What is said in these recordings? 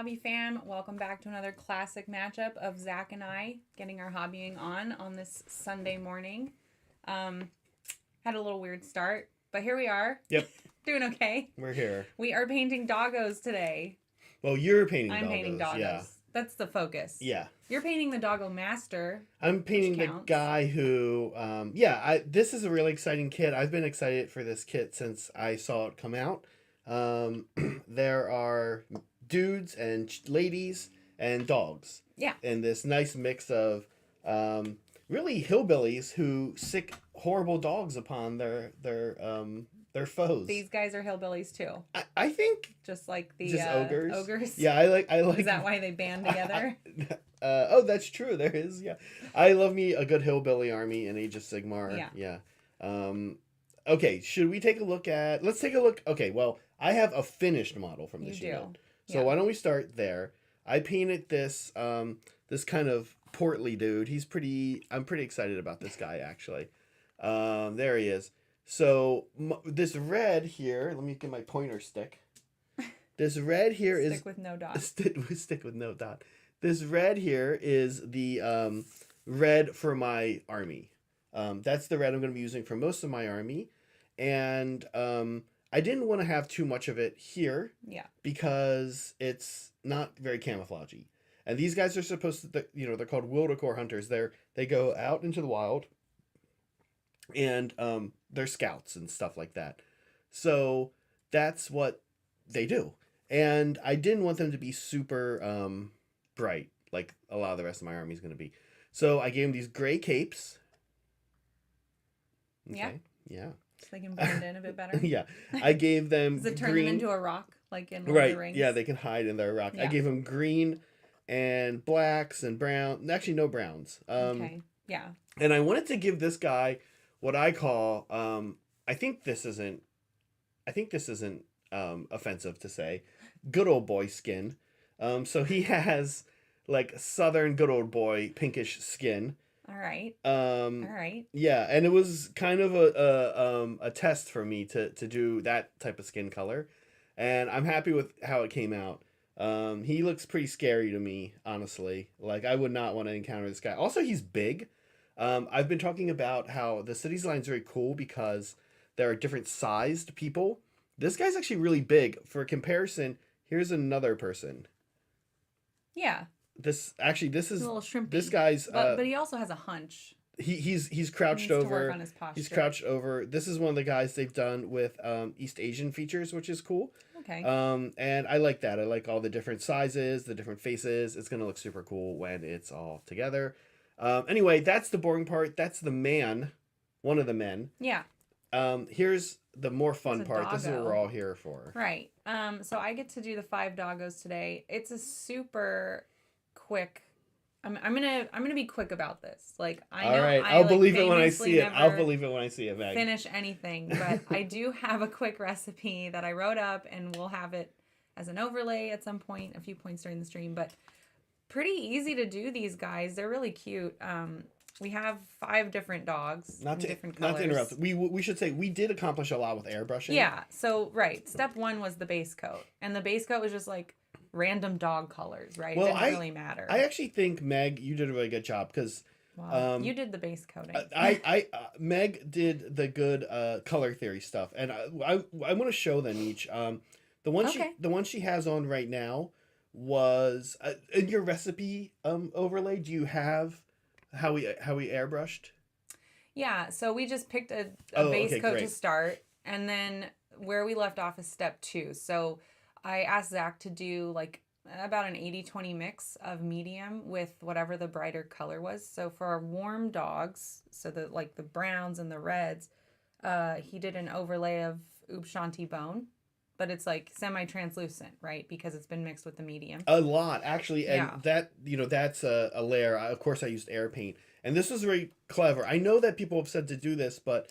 Hobby fam? Welcome back to another classic matchup of Zach and I getting our hobbying on this Sunday morning. Had a little weird start, but here we are. Yep. Doing okay. We're here. We are painting doggos today. Well, you're painting I'm doggos. painting doggos. Yeah. That's the focus. Yeah. You're painting the doggo master. I'm painting the guy who, this is a really exciting kit. I've been excited for this kit since I saw it come out. There are dudes and ladies and dogs. Yeah. And this nice mix of really hillbillies who sick horrible dogs upon their foes. These guys are hillbillies too. I think just like the ogres. Ogres. Yeah, I like. Is that why they band together? Oh, that's true. There is. Yeah, I love me a good hillbilly army in Age of Sigmar. Yeah. Okay, should we take a look at? Let's take a look. Okay, well, I have a finished model from this unit. So why don't we start there? I painted this this kind of portly dude. I'm pretty excited about this guy actually. There he is. So this red here, let me get my pointer stick. This red here is stick with no dot. Stick with no dot. This red here is the red for my army. That's the red I'm going to be using for most of my army, and I didn't want to have too much of it here. Yeah. Because it's not very camouflagey, and these guys are supposed to, they're called Wildercorps hunters. They go out into the wild, and they're scouts and stuff like that. So that's what they do. And I didn't want them to be super bright like a lot of the rest of my army is going to be. So I gave them these gray capes. Okay. Yeah. So they can blend in a bit better. Yeah. I gave them Does it turn them into a rock like in Lord right. of the Rings? Yeah, they can hide in their rock. Yeah. I gave them green and blacks and brown. Actually, no browns. Okay. Yeah. And I wanted to give this guy what I call I think this isn't offensive to say, good old boy skin. So he has like southern good old boy pinkish skin. All right. All right. Yeah, and it was kind of a test for me to do that type of skin color, and I'm happy with how it came out. He looks pretty scary to me, honestly. Like I would not want to encounter this guy. Also, he's big. I've been talking about how the cities line is very cool because there are different sized people. This guy's actually really big. For comparison, here's another person. Yeah. This is a little shrimpy. This guy's but he also has a hunch. He's crouched over. To work on his posture. He's crouched over. This is one of the guys they've done with East Asian features, which is cool. Okay. And I like that. I like all the different sizes, the different faces. It's gonna look super cool when it's all together. Anyway, that's the boring part. That's the man, one of the men. Yeah. Here's the more fun part. Doggo. This is what we're all here for. Right. So I get to do the 5 doggos today. It's a super quick. I'm gonna be quick about this. Like I know. All right. I'll believe it when I see it. I'll believe it when I see it, Meg. Finish anything, but I do have a quick recipe that I wrote up, and we'll have it as an overlay at some point, a few points during the stream. But pretty easy to do these guys. They're really cute. We have 5 different dogs in different colors. Not to interrupt. We should say we did accomplish a lot with airbrushing. Yeah. So right. Step 1 was the base coat, and the base coat was just like random dog colors, right? Well, it didn't really matter. I actually think Meg, you did a really good job because you did the base coating. Meg did the good color theory stuff, and I want to show them each. The one she has on right now was in your recipe overlay. Do you have how we airbrushed? Yeah, so we just picked a base coat to start, and then where we left off is step 2. So I asked Zach to do like about an 80-20 mix of medium with whatever the brighter color was. So for our warm dogs, so the browns and the reds, he did an overlay of Ubshanti bone, but it's like semi-translucent, right? Because it's been mixed with the medium. A lot, actually, and that's a layer. Of course, I used air paint, and this was very clever. I know that people have said to do this, but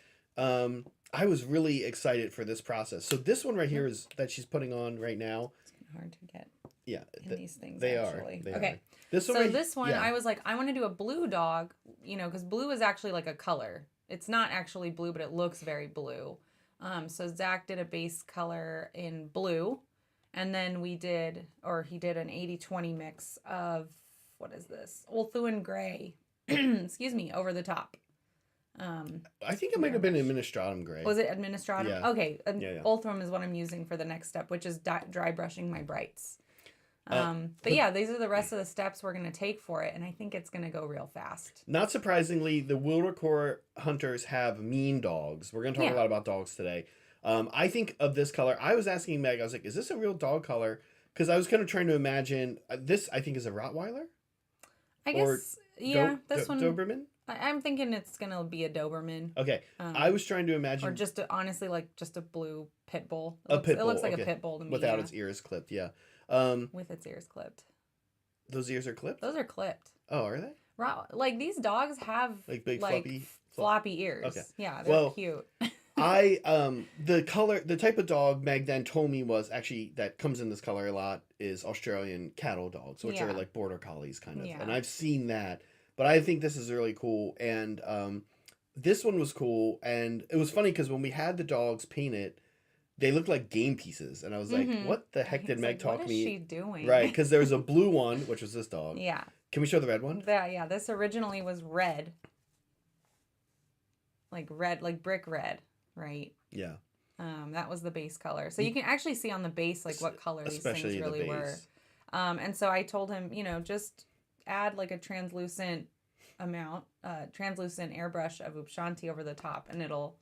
I was really excited for this process. So this one right here is that she's putting on right now. It's kind of hard to get. Yeah, in these things. They actually. are. Okay. This one, I was like, I want to do a blue dog, because blue is actually like a color. It's not actually blue, but it looks very blue. So Zach did a base color in blue, And then he did an 80-20 mix of, what is this? Ulthuan Gray, excuse me, over the top. I think it might have been Administratum Gray. Was it Administratum? Yeah. Okay. Ulthrum is what I'm using for the next step, which is dry brushing my brights. But yeah, these are the rest of the steps we're going to take for it, and I think it's going to go real fast. Not surprisingly, the Wildercorps hunters have mean dogs. We're going to talk a lot about dogs today. I think of this color. I was asking Meg, I was like, is this a real dog color? Because I was kind of trying to imagine, this I think is a Rottweiler? I guess, this one. Doberman? I'm thinking it's going to be a Doberman. Okay. I was trying to imagine. Or just, honestly, like just a blue pit bull. It looks like a pit bull to me. Without its ears clipped, yeah. With its ears clipped. Those ears are clipped? Those are clipped. Oh, are they? Like, these dogs have, like big floppy ears. Okay. Yeah, they're cute. The type of dog Meg then told me was actually, that comes in this color a lot, is Australian cattle dogs, which are like border collies kind of. Yeah. And I've seen that. But I think this is really cool, and this one was cool, and it was funny because when we had the dogs painted, they looked like game pieces, and I was like, what the heck did Meg talk to me? What is she doing? Right, because there was a blue one, which was this dog. Yeah. Can we show the red one? Yeah, this originally was red. Like brick red, right? Yeah. That was the base color. So you can actually see on the base, like, what color these things really were. And so I told him, just add like a translucent airbrush of Upshanti over the top, and it'll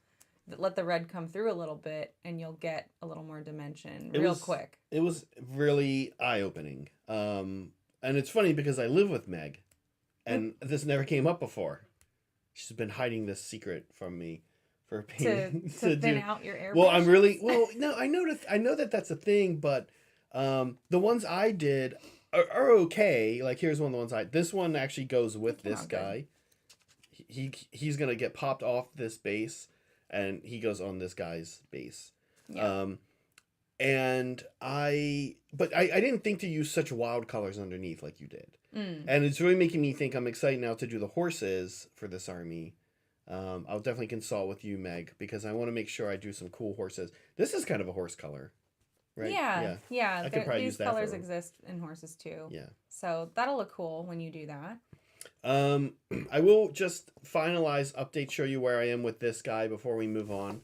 let the red come through a little bit, and you'll get a little more dimension quick. It was really eye-opening. And it's funny because I live with Meg, and this never came up before. She's been hiding this secret from me for painting. To thin out your airbrush. Well, no, I know that that's a thing, but the ones I did are okay. Like, here's one of the ones this one actually goes with this guy. He's gonna get popped off this base, and he goes on this guy's base. Yeah. But I didn't think to use such wild colors underneath like you did. And it's really making me think I'm excited now to do the horses for this army. I'll definitely consult with you, Meg, because I want to make sure I do some cool horses. This is kind of a horse color. Right? Yeah. These colors exist in horses too. Yeah. So that'll look cool when you do that. I will just show you where I am with this guy before we move on.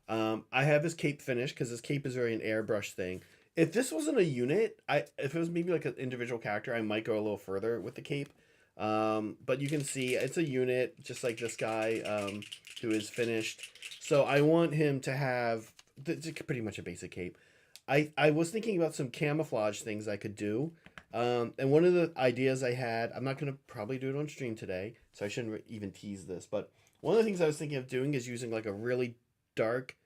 I have his cape finished because his cape is really an airbrush thing. If this wasn't a unit, if it was maybe like an individual character, I might go a little further with the cape. But you can see it's a unit, just like this guy, who is finished. So I want him to have pretty much a basic cape. I was thinking about some camouflage things I could do. And one of the ideas I had, I'm not going to probably do it on stream today, so I shouldn't even tease this, but one of the things I was thinking of doing is using like a really dark,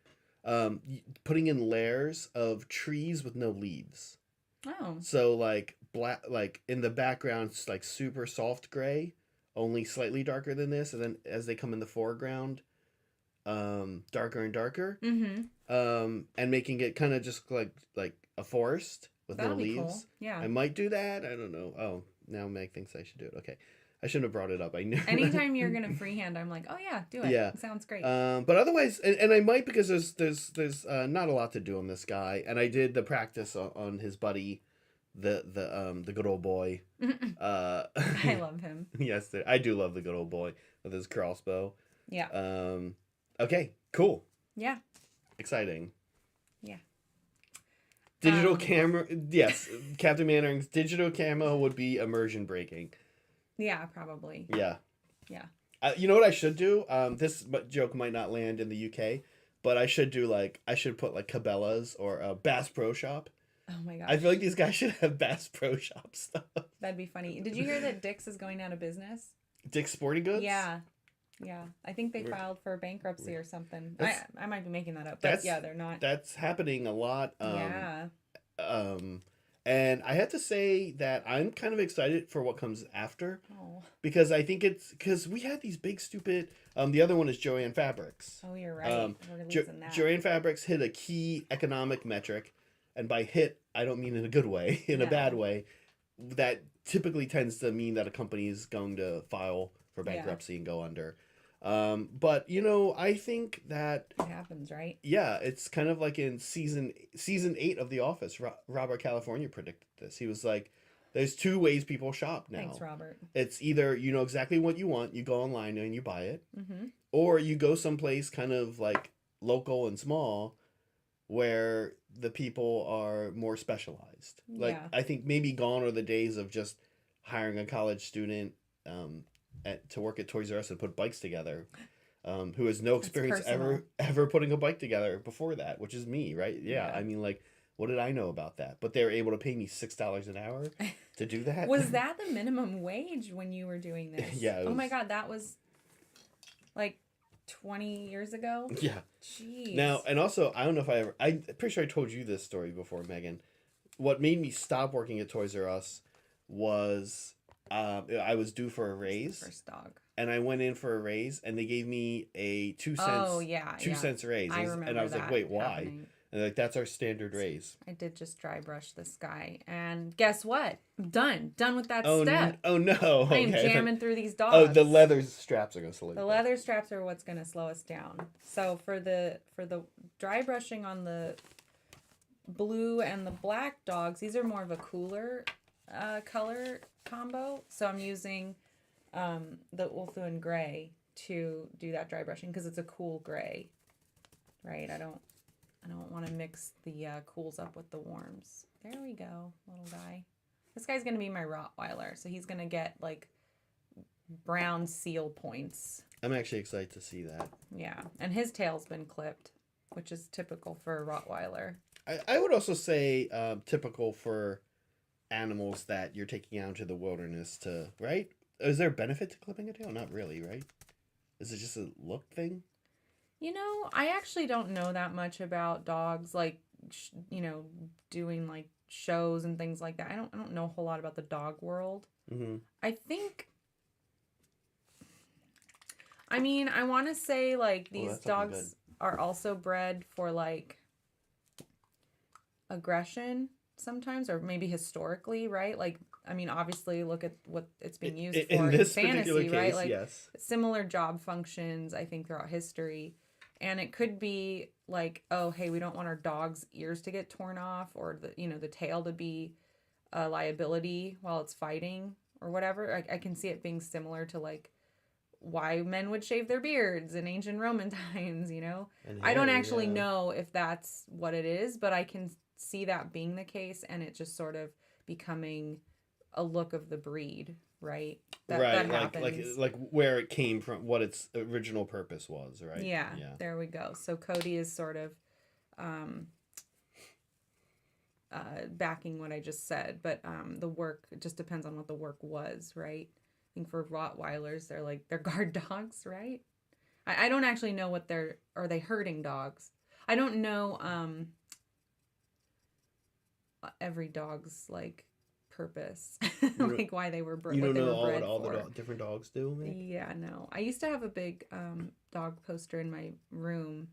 putting in layers of trees with no leaves. Oh. So like black, like in the background, it's like super soft gray, only slightly darker than this, and then as they come in the foreground, darker and darker. And making it kind of just like a forest with no leaves. Cool. Yeah. I might do that. I don't know. Oh, now Meg thinks I should do it. Okay. I shouldn't have brought it up. I knew. Anytime you're gonna freehand, I'm like, oh yeah, do it. Yeah. It sounds great. But otherwise, and I might, because there's not a lot to do on this guy, and I did the practice on his buddy, the good old boy. I love him. Yes, I do love the good old boy with his crossbow. Yeah. Okay. Cool. Yeah. Exciting. Yeah. Digital camera. Yes, Captain Mannering's digital camo would be immersion breaking. Yeah, probably. Yeah. Yeah. You know what I should do? This joke might not land in the UK, but I should put like Cabela's or a Bass Pro Shop. Oh my gosh. I feel like these guys should have Bass Pro Shop stuff. That'd be funny. Did you hear that Dick's is going out of business? Dick's Sporting Goods? Yeah. Yeah. I think they filed for bankruptcy or something. I might be making that up, but yeah, they're not. That's happening a lot. Yeah. And I have to say that I'm kind of excited for what comes after. Oh. Because I think because we had these big stupid. The other one is Joanne Fabrics. Oh, you're right. We're releasing that. Joanne Fabrics hit a key economic metric, and by hit I don't mean in a good way, a bad way. That typically tends to mean that a company is going to file for bankruptcy and go under. But I think that it happens, right? Yeah, it's kind of like in season 8 of The Office. Robert California predicted this. He was like, "There's two ways people shop now. Thanks, Robert. It's either you know exactly what you want, you go online and you buy it, mm-hmm. or you go someplace kind of like local and small, where the people are more specialized. Like Yeah. I think maybe gone are the days of just hiring a college student to work at Toys R Us and put bikes together." Who has no experience ever putting a bike together before that, which is me, right? Yeah. I mean, like, what did I know about that? But they were able to pay me $6 an hour to do that. Was that the minimum wage when you were doing this? Yeah. Oh my God, that was like 20 years ago? Yeah. Jeez. Now, and also, I don't know if I'm pretty sure I told you this story before, Megan. What made me stop working at Toys R Us was I was due for a raise. First dog. And I went in for a raise, and they gave me a 2 cents. Oh, yeah. 2 cents raise. I remember and I was that like, wait, why? happening. And like, that's our standard raise. I did just dry brush this guy. And guess what? I'm done. Done with that Oh, step. Oh, no. I am jamming through these dogs. Oh, the leather straps are going to slow you down. The leather straps are what's going to slow us down. So for the dry brushing on the blue and the black dogs, these are more of a cooler color combo. So I'm using the Ulthuan gray to do that dry brushing because it's a cool gray, right? I don't want to mix the cools up with the warms. There we go, little guy. This guy's gonna be my Rottweiler, so he's gonna get like brown seal points. I'm actually excited to see that. Yeah, and his tail's been clipped, which is typical for a Rottweiler. I would also say typical for animals that you're taking out into the wilderness to, right? Is there a benefit to clipping a tail? Not really, right? Is it just a look thing? I actually don't know that much about dogs, like, doing like shows and things like that. I don't know a whole lot about the dog world. Mm-hmm. I want to say like these dogs are also bred for like aggression sometimes, or maybe historically, right? Like, I mean, obviously, look at what it's being used for in fantasy, right? Like, yes. Similar job functions, I think, throughout history. And it could be like, oh, hey, we don't want our dog's ears to get torn off, or the tail to be a liability while it's fighting or whatever. I can see it being similar to like why men would shave their beards in ancient Roman times, I don't actually know if that's what it is, but I can see that being the case, and it just sort of becoming a look of the breed, right? That happens. Like where it came from, what its original purpose was, right? Yeah. There we go. So Cody is sort of backing what I just said, but the work, it just depends on what the work was, right? I think for Rottweilers, they're guard dogs, right? I don't actually know what are they herding dogs? I don't know every dog's like purpose, like why they were bred. You don't know what all the different dogs do, maybe? Yeah, no. I used to have a big dog poster in my room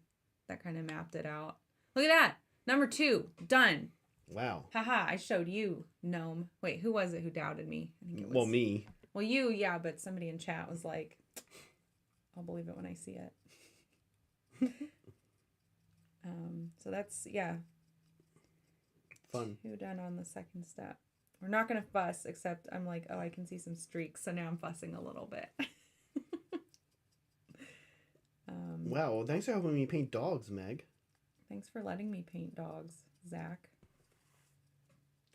that kind of mapped it out. Look at that, number 2 done. Wow. Haha, I showed you, gnome. Wait, who was it who doubted me? I think it was. Well, me. Well, you, yeah, but somebody in chat was like, I'll believe it when I see it. So that's, yeah. Fun. 2 done on the second step. We're not going to fuss, except I'm like, oh, I can see some streaks, so now I'm fussing a little bit. Wow, well, thanks for helping me paint dogs, Meg. Thanks for letting me paint dogs, Zach.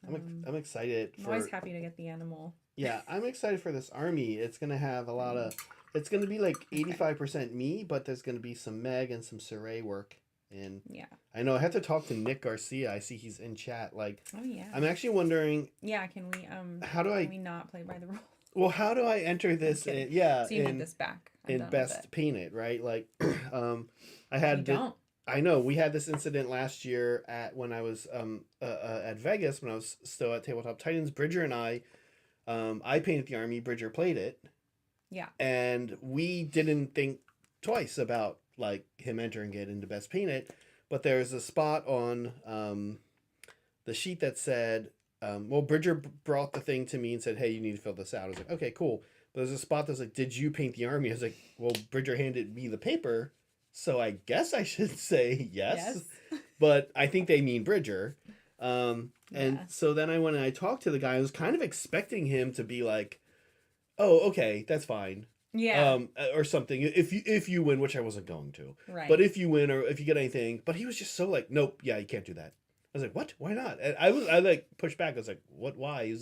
I'm excited. I'm always happy to get the animal. Yeah, I'm excited for this army. It's going to have a lot of... It's going to be like 85% me, but there's going to be some Meg and some Saray work. And yeah, I know I have to talk to Nick Garcia. I see he's in chat. Like, oh yeah, I'm actually wondering. Yeah, can we can we not play by the rules? Well, how do I enter this? So you need this back. In best paint it, right? Like, I had. You don't. I know we had this incident last year when I was at Vegas when I was still at Tabletop Titans. Bridger and I painted the army. Bridger played it. Yeah. And we didn't think twice about like him entering it into best painted, but there's a spot on the sheet that said, well, Bridger brought the thing to me and said, hey, you need to fill this out. I was like, okay, cool. there's a spot that's like, did you paint the army? I was like, well, Bridger handed me the paper, so I guess I should say yes. But I think they mean Bridger. And so then I went and I talked to the guy. I was kind of expecting him to be like, oh, okay, that's fine. Yeah. Or something. If you win, which I wasn't going to. Right. But if you win or if you get anything, but he was just so like, nope, yeah, you can't do that. I was like, what? Why not? And I like pushed back. I was like, what? Why? He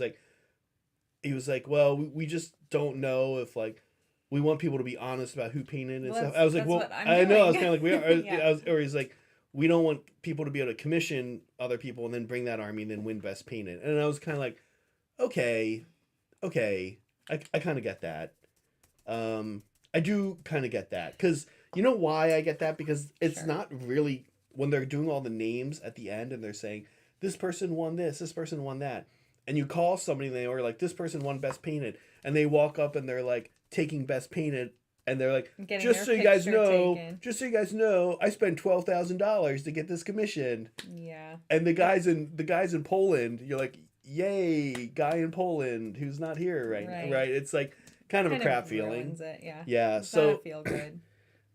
was like, well, we just don't know if like we want people to be honest about who painted and stuff. I was like, well, I know. I was kind of like, we are. Yeah. Or he's like, we don't want people to be able to commission other people and then bring that army and then win best painted. And I was kind of like, okay, I kind of get that. I do kind of get that because you know why I get that, because it's not really when they're doing all the names at the end and they're saying this person won this person won that, and you call somebody and they are like, this person won best painted, and they walk up and they're like taking best painted and they're like, just so you guys know, I spent $12,000 to get this commissioned. Yeah. And the guys in Poland, you're like, yay, guy in Poland who's not here right now, right? It's like kind of a crap feeling. It, yeah. Yeah. It's so feel good.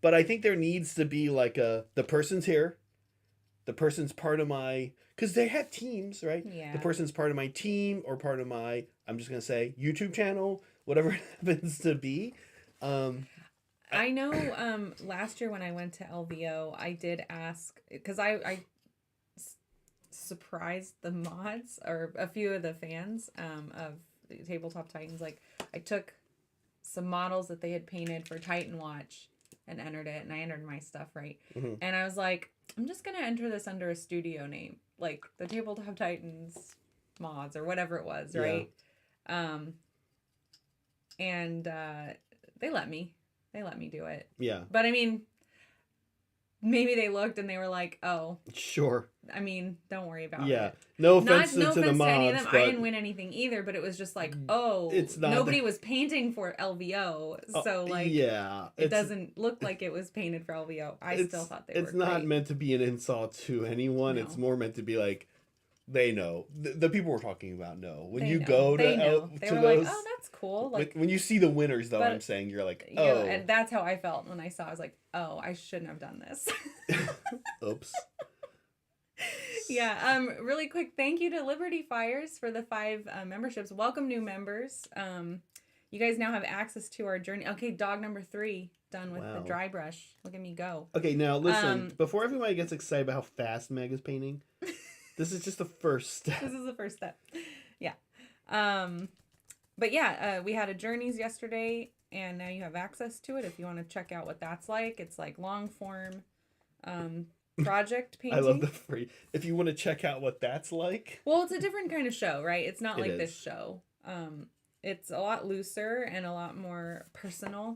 But I think there needs to be like the person's here, the person's part of my, because they have teams, right? Yeah. The person's part of my team or part of my, I'm just gonna say, YouTube channel, whatever it happens to be. I know last year when I went to LVO, I did ask, because I surprised the mods or a few of the fans of Tabletop Titans. Like, I took some models that they had painted for Titan Watch and entered it, and I entered my stuff right. Mm-hmm. And I was like, I'm just going to enter this under a studio name, like the Tabletop Titans mods or whatever it was, right? Yeah. And they let me. They let me do it. Yeah. But I mean, maybe they looked and they were like, oh. Sure. I mean, don't worry about it. Yeah. No offense to the mods. Any of them. I didn't win anything either, but it was just like, oh, it's not nobody was painting for LVO. So, like, yeah, it doesn't look like it was painted for LVO. I still thought they were It's not meant to be an insult to anyone. No. It's more meant to be like, they know. The people we're talking about know. When you go to they were those, like, oh, that's cool. Like, when you see the winners, though, I'm saying, you're like, oh. Yeah, and that's how I felt when I saw. I was like, oh, I shouldn't have done this. Oops. Yeah. Really quick, thank you to Liberty Fires for the 5 memberships. Welcome new members. You guys now have access to our journey. Okay, dog number 3 done with the dry brush. Look at me go. Okay, now listen. Before everybody gets excited about how fast Meg is painting. This is just the first step. This is the first step. Yeah. But yeah, we had a Journeys yesterday, and now you have access to it if you want to check out what that's like. It's like long form project painting. I love the phrase. If you want to check out what that's like. Well, it's a different kind of show, right? It's not like this show. It's a lot looser and a lot more personal.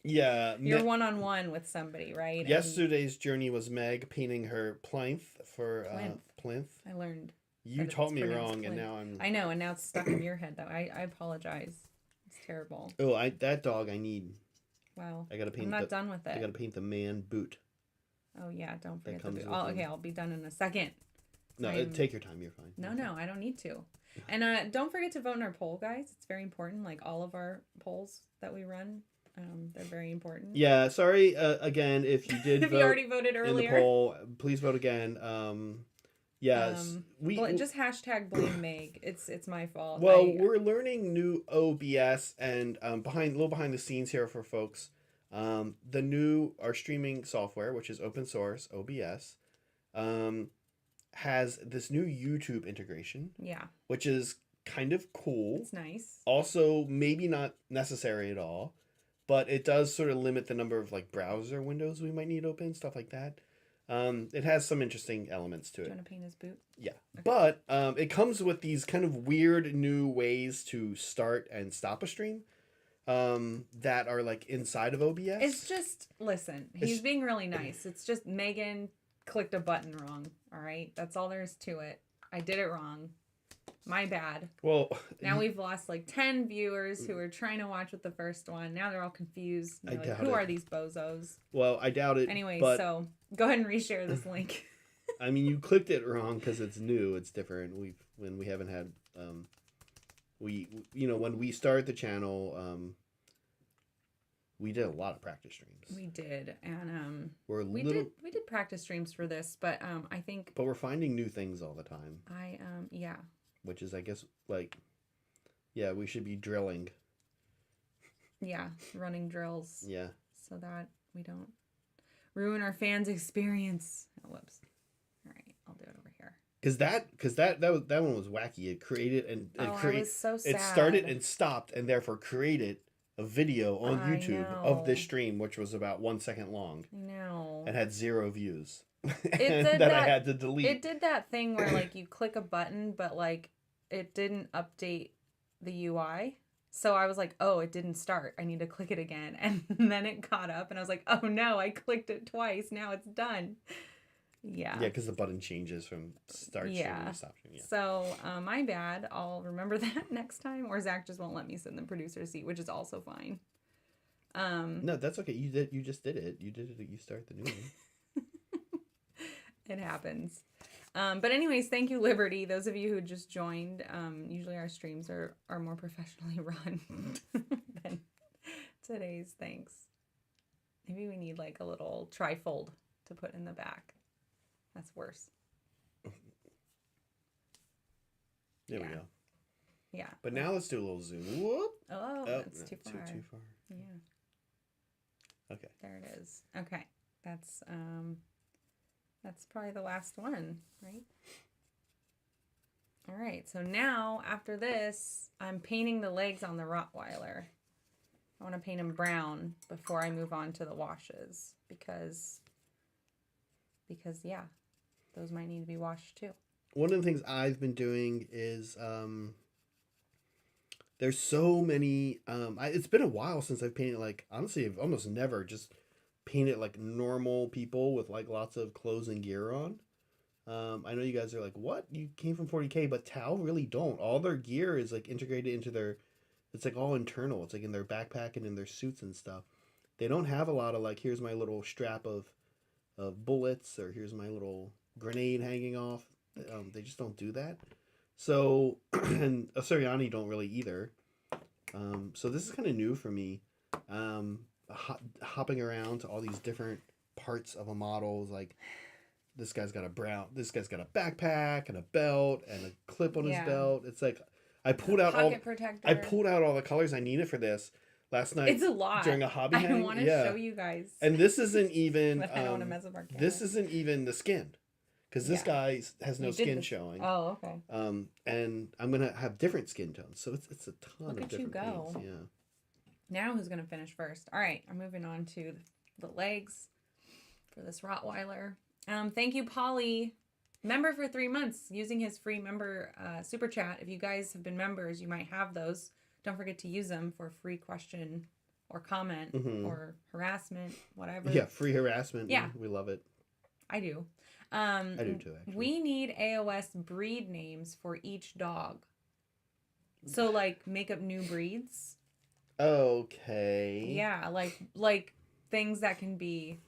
Yeah. You're one-on-one with somebody, right? Yesterday's journey was Meg painting her plinth for plinth. I learned. You taught me wrong, and now I know, and now it's stuck in your head, though. I apologize. It's terrible. Oh, that dog I need. Wow. I gotta paint. I'm not done with it. I gotta paint the man boot. Oh yeah, don't forget the boot. Okay, I'll be done in a second. No, take your time. You're fine. No, I don't need to. And don't forget to vote in our poll, guys. It's very important. Like all of our polls that we run. They're very important. Yeah, sorry again if you did if you already voted earlier in the poll, please vote again. Yes, just hashtag blame Meg. It's my fault. Well, we're learning new OBS and behind the scenes here for folks. Our streaming software, which is open source OBS, has this new YouTube integration. Yeah, which is kind of cool. It's nice. Also, maybe not necessary at all. But it does sort of limit the number of like browser windows we might need open, stuff like that. It has some interesting elements to it. Do you want to paint his boot? Yeah. Okay. But it comes with these kind of weird new ways to start and stop a stream that are like inside of OBS. It's just, listen, he's being really nice. It's just Megan clicked a button wrong. All right? That's all there is to it. I did it wrong. My bad. Well, now we've lost like 10 viewers who were trying to watch with the first one. Now they're all confused. They're like, who are these bozos? Well, I doubt it. Anyway, so go ahead and reshare this link. I mean, you clicked it wrong because it's new. It's different. When we haven't had when we start the channel, we did a lot of practice streams. We did, and we did practice streams for this, but I think. But we're finding new things all the time. Yeah. Which is, I guess, like, yeah, we should be drilling. Yeah, running drills. Yeah. So that we don't ruin our fans' experience. Oh, whoops. All right, I'll do it over here. Because that one was wacky. It created and I was so sad. It started and stopped and therefore created a video on YouTube of this stream, which was about 1 second long. I know. And had 0 views. It did that I had to delete. It did that thing where like you click a button, but like it didn't update the UI. So I was like, oh, it didn't start. I need to click it again. And then it caught up and I was like, oh no, I clicked it twice. Now it's done. Yeah. Yeah, because the button changes from start stream to stop stream. Yeah. So my bad. I'll remember that next time. Or Zach just won't let me sit in the producer's seat, which is also fine. No, that's okay. You just did it. You did it. You start the new one. It happens. But anyways, thank you, Liberty. Those of you who just joined, usually our streams are more professionally run than today's. Thanks. Maybe we need like a little trifold to put in the back. That's worse. There we go. Yeah. But now let's do a little zoom. Whoop. Oh, that's too far. Too far. Yeah. Okay. There it is. Okay. That's probably the last one, right? All right. So now after this, I'm painting the legs on the Rottweiler. I want to paint them brown before I move on to the washes because yeah, those might need to be washed too. One of the things I've been doing is there's so many it's been a while since I've painted, like, honestly, I've almost never just painted like normal people with like lots of clothes and gear on. I know you guys are like, what? You came from 40K, but Tau really don't. All their gear is like integrated into their, it's like all internal. It's like in their backpack and in their suits and stuff. They don't have a lot of like, here's my little strap of bullets, or here's my little grenade hanging off. They just don't do that. So, and Asuriani don't really either. So this is kind of new for me. Hopping around to all these different parts of a model. Like, this guy's got a backpack and a belt and a clip on his belt. It's like I pulled out all the colors I needed for this last night. It's a lot during a hobby hang. I want to show you guys. And this isn't even I don't want to mess up our camera. This isn't even the skin, because this guy has no skin showing. Oh, okay. And I'm gonna have different skin tones, so it's a ton of different paints. Yeah. Now who's going to finish first? All right, I'm moving on to the legs for this Rottweiler. Thank you, Polly. Member for 3 months, using his free member super chat. If you guys have been members, you might have those. Don't forget to use them for free question or comment or harassment, whatever. Yeah, free harassment. Yeah. We love it. I do. I do too, actually. We need AOS breed names for each dog. So, like, make up new breeds. Okay. Yeah, like things that can be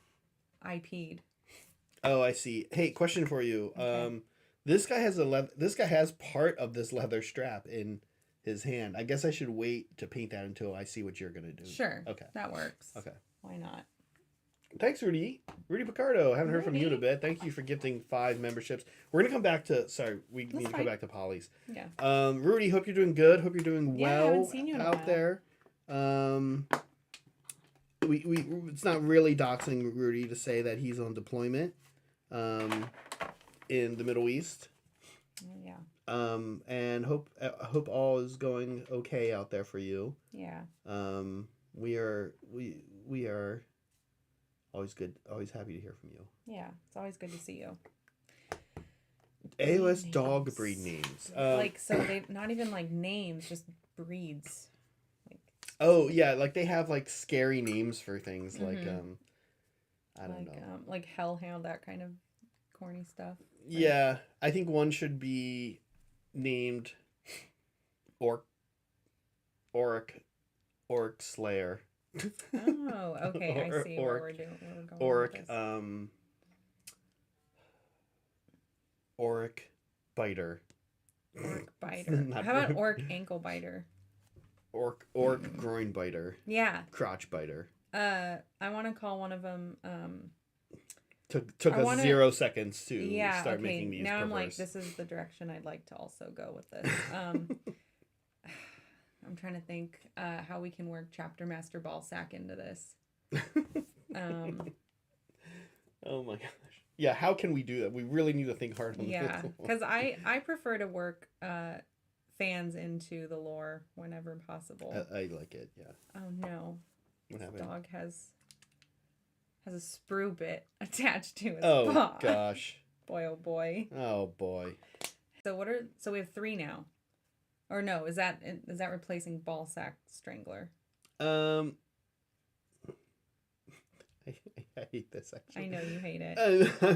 IP'd. Oh, I see. Hey, question for you. Okay. This guy has part of this leather strap in his hand. I guess I should wait to paint that until I see what you're gonna do. Sure. Okay. That works. Okay. Why not? Thanks, Rudy. Rudy Picardo. Haven't heard from you in a bit. Thank you for gifting 5 memberships. We're gonna come back to. Sorry, we need to come back to Polly's. Yeah. Rudy, hope you're doing good. Hope you're doing well I haven't seen you in a while. there. It's not really doxing Rudy to say that he's on deployment in the Middle East. Yeah. And hope all is going okay out there for you. Yeah. We are always happy to hear from you. Yeah, it's always good to see you. AOS dog breed names. So they not even like names, just breeds. Oh yeah, like they have like scary names for things like I don't know. Like hellhound, that kind of corny stuff. Yeah, I think one should be named Orc Slayer. Oh, okay. I see where we're going. Oric Biter. Orc Biter. How about Orc Ankle Biter? Orc Groin Biter. Yeah. Crotch Biter. I want to call one of them. Took us 0 seconds to start making these. Now perverse. I'm like, this is the direction I'd like to also go with this. I'm trying to think how we can work Chapter Master Ballsack into this. Oh my gosh. Yeah, how can we do that? We really need to think hard on this. Yeah, because I prefer to work fans into the lore whenever possible. I like it, yeah. Oh no. What happened? This dog has a sprue bit attached to his paw. Oh gosh. Boy, oh boy. Oh boy. So we have 3 now. Or no, is that replacing Ballsack Strangler? I hate this actually. I know you hate it.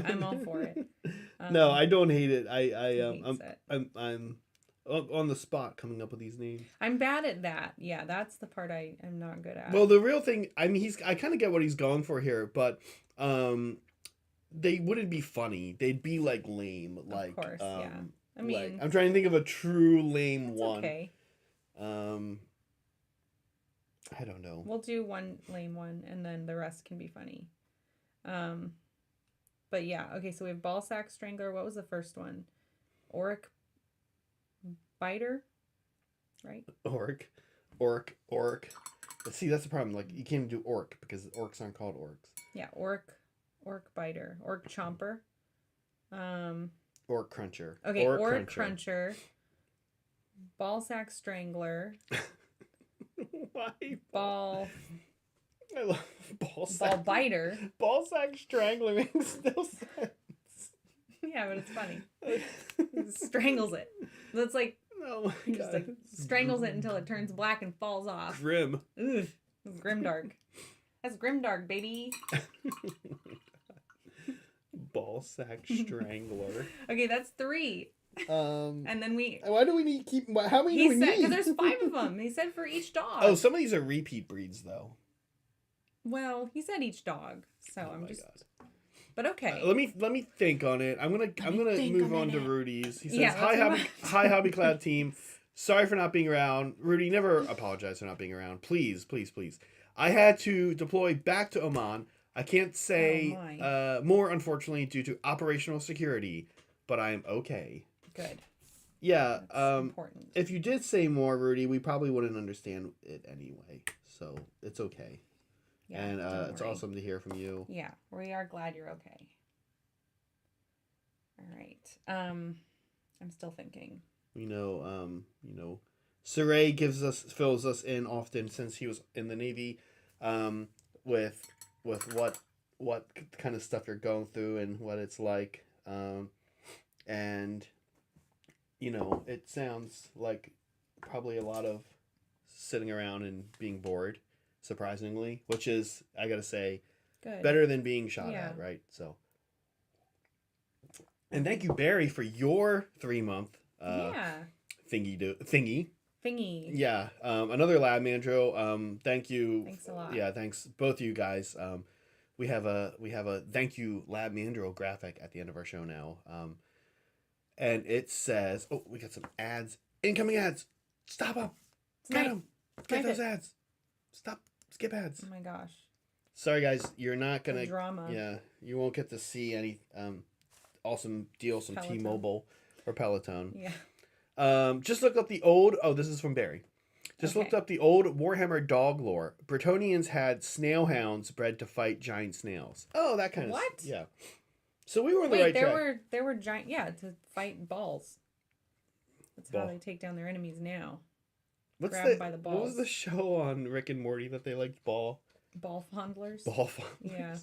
I'm all for it. No, I don't hate it. I'm on the spot coming up with these names. I'm bad at that. Yeah, that's the part I'm not good at. Well, the real thing, I mean, I kind of get what he's going for here, but they wouldn't be funny. They'd be like lame. Like, of course, yeah. I mean, like, I'm trying to think of a true lame one. Okay. I don't know. We'll do one lame one, and then the rest can be funny. But yeah, okay. So we have Ballsack Strangler. What was the first one? Oric Biter, right? Orc. See, that's the problem. Like, you can't even do orc because orcs aren't called orcs. Yeah, Orc Biter, Orc Chomper. Orc Cruncher. Okay, Orc Cruncher. Ballsack Strangler. Why? I love Ballsack. Ball Biter. Ballsack Strangler makes no sense. Yeah, but it's funny. He strangles it. That's like, oh my God. Just like strangles it until it turns black and falls off. Grim. Ugh. Grimdark. That's Grimdark, baby. Ballsack Strangler. Okay, that's 3. And then why do we need keep? How many do we need? Because there's 5 of them. He said for each dog. Oh, some of these are repeat breeds, though. Well, he said each dog, so I'm just. God. But okay. Let me think on it. I'm gonna move on to Rudy's. He says, "Hi, Hobby Cloud team. Sorry for not being around. Rudy, never apologize for not being around. Please, please, please. I had to deploy back to Oman. I can't say more, unfortunately, due to operational security, but I am okay." Good. Yeah. That's important. If you did say more, Rudy, we probably wouldn't understand it anyway. So it's okay. Yeah, and it's awesome to hear from you. Yeah, we are glad you're okay. All right. I'm still thinking. Saray fills us in often since he was in the Navy, with what kind of stuff you're going through and what it's like, and it sounds like probably a lot of sitting around and being bored, surprisingly, which is, I gotta say, good. Better than being shot at, right? So, and thank you, Barry, for your 3-month thingy. Yeah, another lab mandro. Thank you. Thanks a lot. Yeah, thanks both of you guys. We have a thank you lab mandro graphic at the end of our show now. And it says, oh, we got some ads, incoming ads. Stop them. Get them. Get those ads. Stop. Skip ads. Oh my gosh. Sorry guys, you're not gonna. The drama. Yeah, you won't get to see any awesome deals from Peloton. T-Mobile or Peloton. Yeah. Just look up the old. Oh, this is from Barry. Just looked up the old Warhammer dog lore. Bretonians had snail hounds bred to fight giant snails. Oh, that kind of. What? Yeah. So we were on the right track. There were giant. Yeah, to fight balls. That's how they take down their enemies now. Grab them by the balls. What was the show on Rick and Morty that they liked? Ball fondlers. Ball fondlers. Yeah.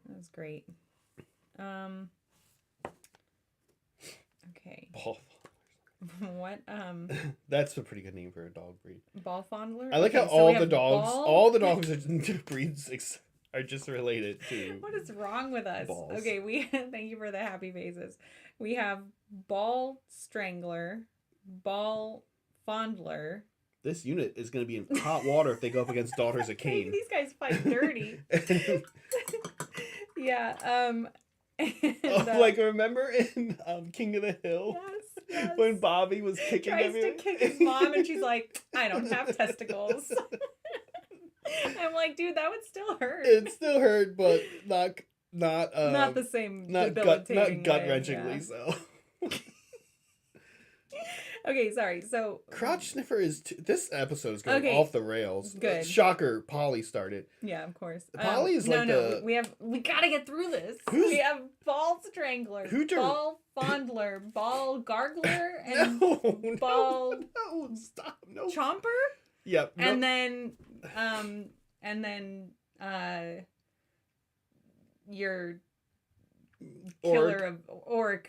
That was great. Okay. Ball fondlers. What? That's a pretty good name for a dog breed. Ball fondler? I like how all the dogs are breeds are just related to. What is wrong with us? Balls. Okay, thank you for the happy faces. We have Ball Strangler, Ball Fondler. This unit is going to be in hot water if they go up against Daughters of Cain. These guys fight dirty. Yeah. Like, remember in King of the Hill? Yes. When Bobby was kicking everyone? Tries to kick his mom and she's like, I don't have testicles. I'm like, dude, that would still hurt. It still hurt, but not the same not debilitating gut wrenchingly so. Okay, sorry. So crotch sniffer is this episode is going off the rails. Good. Shocker. Polly started. Yeah, of course. Polly is we gotta get through this. We have ball strangler, ball fondler, ball gargler, and ball stop chomper. Yep. And then your killer of orc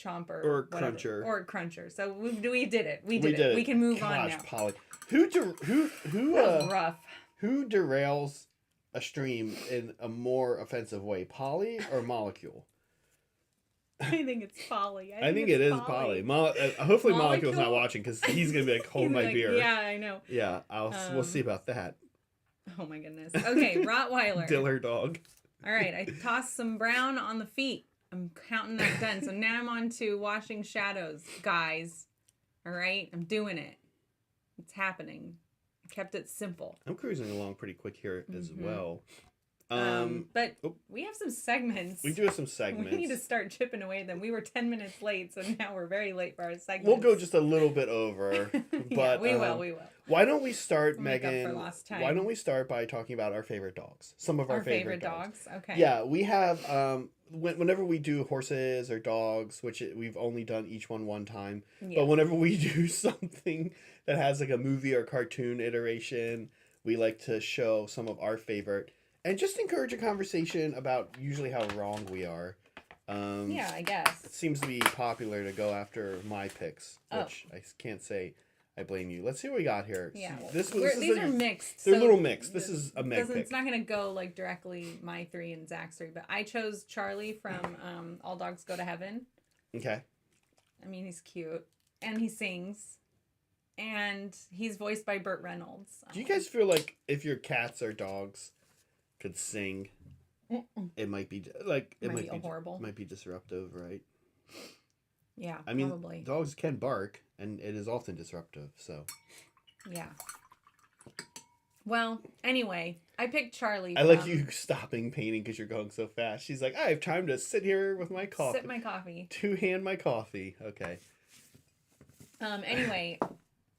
chomper or cruncher. So we did it. We did it. We can move on now. Polly. Who rough. Who derails a stream in a more offensive way, Polly or Molecule? I think it's Polly. I think it is Polly. Hopefully Molecule's not watching because he's gonna be like, hold my beer. Yeah, I know. Yeah, we'll see about that. Oh my goodness. Okay, Rottweiler. Diller dog. All right, I tossed some brown on the feet. I'm counting that done. So now I'm on to washing shadows, guys. All right, I'm doing it. It's happening. I kept it simple. I'm cruising along pretty quick here as well. But we have some segments. We do have some segments. We need to start chipping away them. We were 10 minutes late, so now we're very late for our segments. We'll go just a little bit over. But yeah, we will. Why don't we start, Megan? Why don't we start by talking about our favorite dogs? Some of our favorite dogs. Okay. Yeah, we have whenever we do horses or dogs, which we've only done each one time, but whenever we do something that has like a movie or cartoon iteration, we like to show some of our favorite and just encourage a conversation about usually how wrong we are. Yeah, I guess. It seems to be popular to go after my picks, which I can't say I blame you. Let's see what we got here. Yeah, these are mixed. They're a little mixed. This is a Meg pick. It's not going to go like directly my 3 and Zach's 3, but I chose Charlie from All Dogs Go to Heaven. Okay. I mean, he's cute. And he sings. And he's voiced by Burt Reynolds. Do you guys feel like if your cats or dogs could sing, it might be like it might be horrible. Might be disruptive, right? Yeah, I mean, probably. Dogs can bark, and it is often disruptive. So. Yeah. Well, anyway, I picked Charlie. I like you stopping painting because you're going so fast. She's like, I have time to sit here with my coffee. Sip my coffee. Two-hand my coffee. Okay. Anyway,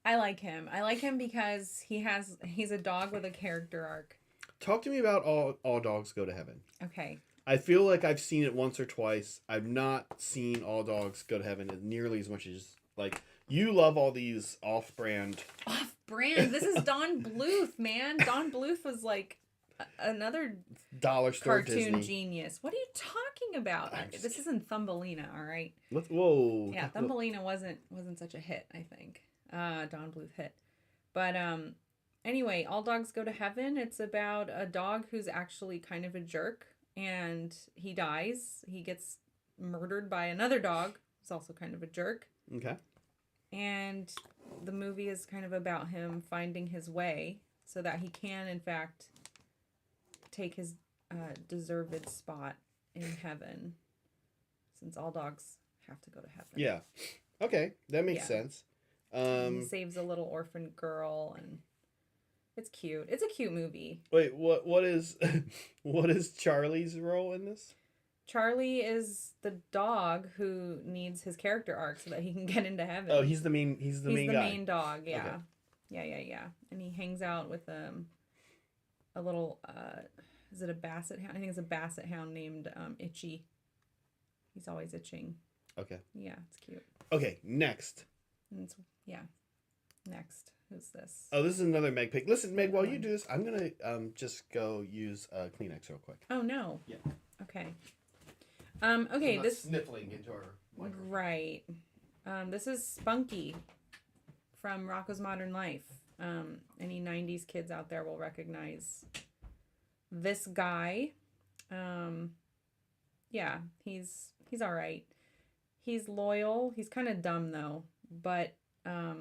I like him. I like him because he's a dog with a character arc. Talk to me about All Dogs Go to Heaven. Okay. I feel like I've seen it once or twice. I've not seen All Dogs Go to Heaven nearly as much as like you love all these off-brand. Off-brand. This is Don Bluth, man. Don Bluth was like another dollar store cartoon Disney genius. What are you talking about? This isn't Thumbelina, all right? Whoa. Yeah, Thumbelina wasn't such a hit, I think. Don Bluth hit. But anyway, All Dogs Go to Heaven. It's about a dog who's actually kind of a jerk, and he dies. He gets murdered by another dog who's also kind of a jerk. Okay. And the movie is kind of about him finding his way so that he can, in fact, take his deserved spot in heaven, since all dogs have to go to heaven. Yeah. Okay, that makes sense. He saves a little orphan girl, and it's cute. It's a cute movie. Wait, what is what is Charlie's role in this? Charlie is the dog who needs his character arc so that he can get into heaven. Oh, he's the main guy. He's the main dog, yeah. Okay. Yeah. And he hangs out with a little is it a basset hound? I think it's a basset hound named Itchy. He's always itching. Okay. Yeah, it's cute. Okay, next. Next. Who's this? Oh, this is another Meg pick. Listen, Meg, while you do this, I'm going to just go use Kleenex real quick. Oh, no. Yeah. Okay. Okay, I'm not sniffling into our microphone. Right. This is Spunky from Rocko's Modern Life. Any 90s kids out there will recognize this guy. Yeah, he's all right. He's loyal. He's kind of dumb though, but I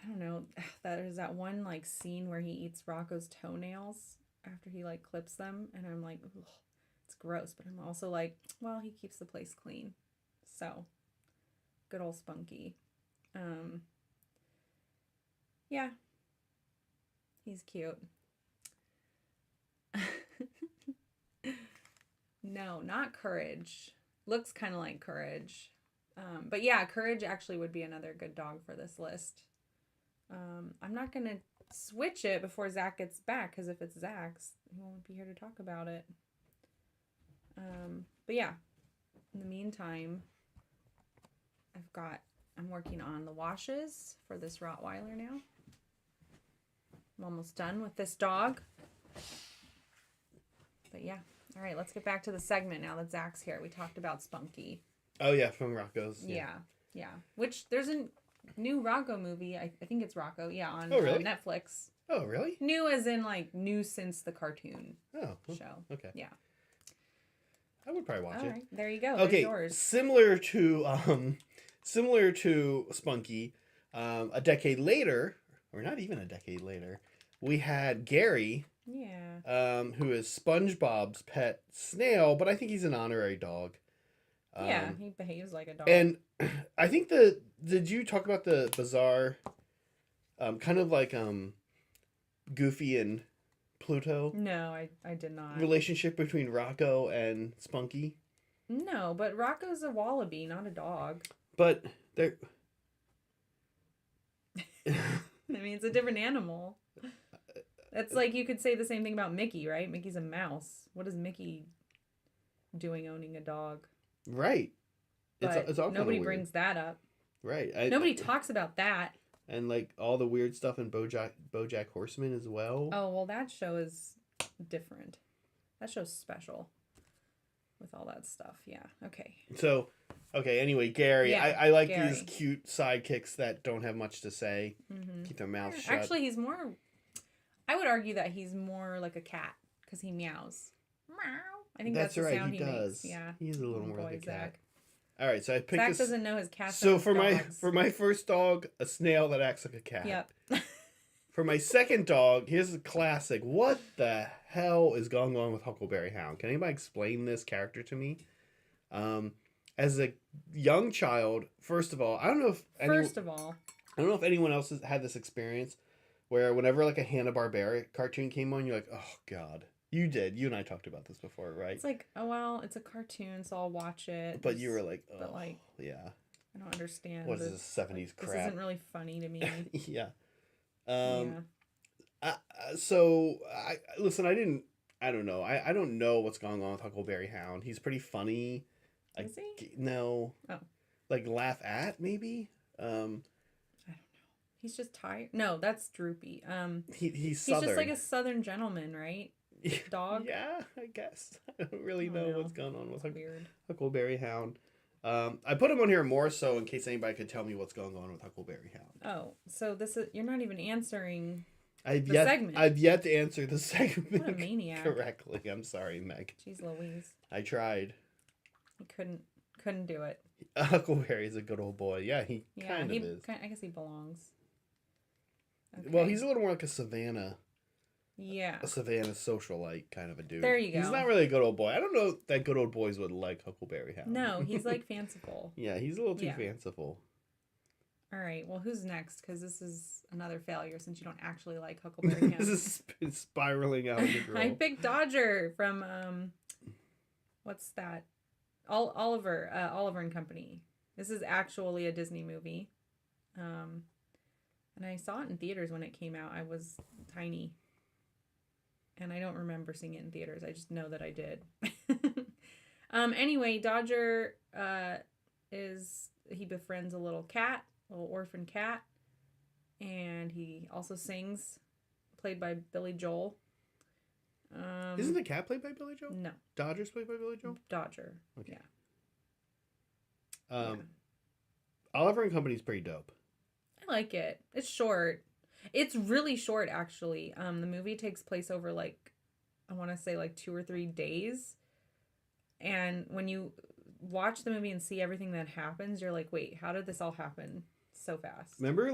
don't know. There's that one like scene where he eats Rocco's toenails after he like clips them, and I'm like, ugh, it's gross, but I'm also like, well, he keeps the place clean. So, good old Spunky. Yeah. He's cute. No, not Courage. Looks kind of like Courage. But yeah, Courage actually would be another good dog for this list. I'm not going to switch it before Zach gets back, because if it's Zach's, he won't be here to talk about it. But yeah, in the meantime, I'm working on the washes for this Rottweiler now. I'm almost done with this dog. But yeah. All right, let's get back to the segment now that Zach's here. We talked about Spunky. Oh, yeah, from Rocco's. Yeah. Which, there's a new Rocco movie. I think it's Rocco, on Netflix. Oh, really? New as in, like, new since the cartoon show. Okay. Yeah. I would probably watch it. All right, there you go. Okay, yours. similar to Spunky, a decade later, or not even a decade later, we had Gary... Yeah. Who is SpongeBob's pet snail, but I think he's an honorary dog. He behaves like a dog. And I think did you talk about the bizarre, kind of like Goofy and Pluto? No, I did not. Relationship between Rocco and Spunky? No, but Rocco's a wallaby, not a dog. But they're... I mean, it's a different animal. That's like you could say the same thing about Mickey, right? Mickey's a mouse. What is Mickey doing owning a dog? Right. It's all nobody brings that up. Right. Nobody talks about that. And like all the weird stuff in BoJack Horseman as well. Oh, well, that show is different. That show's special with all that stuff. Yeah. Okay. So, anyway, Gary. Yeah, I like Gary. these cute sidekicks that don't have much to say. Mm-hmm. Keep their mouths shut. Actually, he's more... I would argue that he's more like a cat because he meows. Meow. I think that's the right. sound he he does. makes. Yeah. He's a little more like a cat. Zach. All right, so I picked Zach this. doesn't know his cat. So for my first dog, a snail that acts like a cat. Yep. For my second dog, here's a classic. What the hell is going on with Huckleberry Hound? Can anybody explain this character to me? As a young child, first of all, I don't know if anyone else has had this experience where whenever like a Hanna-Barbera cartoon came on, you're like, oh god. You did. You and I talked about this before, right? It's like, oh well, it's a cartoon, so I'll watch it. But you were like, oh, but like, yeah. I don't understand. What is this 70s crap? This isn't really funny to me. Yeah. So listen. I don't know. I don't know what's going on with Huckleberry Hound. He's pretty funny. Is he? No. Oh. Like laugh at maybe. I don't know. He's just tired. No, that's Droopy. He's southern. He's just like a southern gentleman, right? Dog. Yeah, I guess. I don't really know what's going on with Huckleberry Hound. I put him on here more so in case anybody could tell me what's going on with Huckleberry Hound. Oh, so you're not even answering segment. I've yet to answer the segment what a maniac. correctly. I'm sorry, Meg. Jeez Louise. I tried. He couldn't do it. Huckleberry is a good old boy. Yeah, he kind of is. I guess he belongs. Okay. Well, he's a little more like a Savannah. Yeah. A Savannah socialite kind of a dude. There you go. He's not really a good old boy. I don't know that good old boys would like Huckleberry Hound. No, he's like fanciful. Yeah, he's a little too fanciful. All right, well, who's next? Because this is another failure since you don't actually like Huckleberry Hound. This is spiraling out of control. I picked Dodger from, what's that? Oliver and Company. This is actually a Disney movie. And I saw it in theaters when it came out. I was tiny. And I don't remember seeing it in theaters. I just know that I did. Anyway, Dodger he befriends a little orphan cat. And he also sings, played by Billy Joel. Isn't the cat played by Billy Joel? No. Dodger's played by Billy Joel? Dodger. Okay. Yeah. Oliver and Company's pretty dope. I like it. It's short. It's really short, actually. The movie takes place over, I want to say, 2 or 3 days. And when you watch the movie and see everything that happens, you're like, wait, how did this all happen so fast? Remember,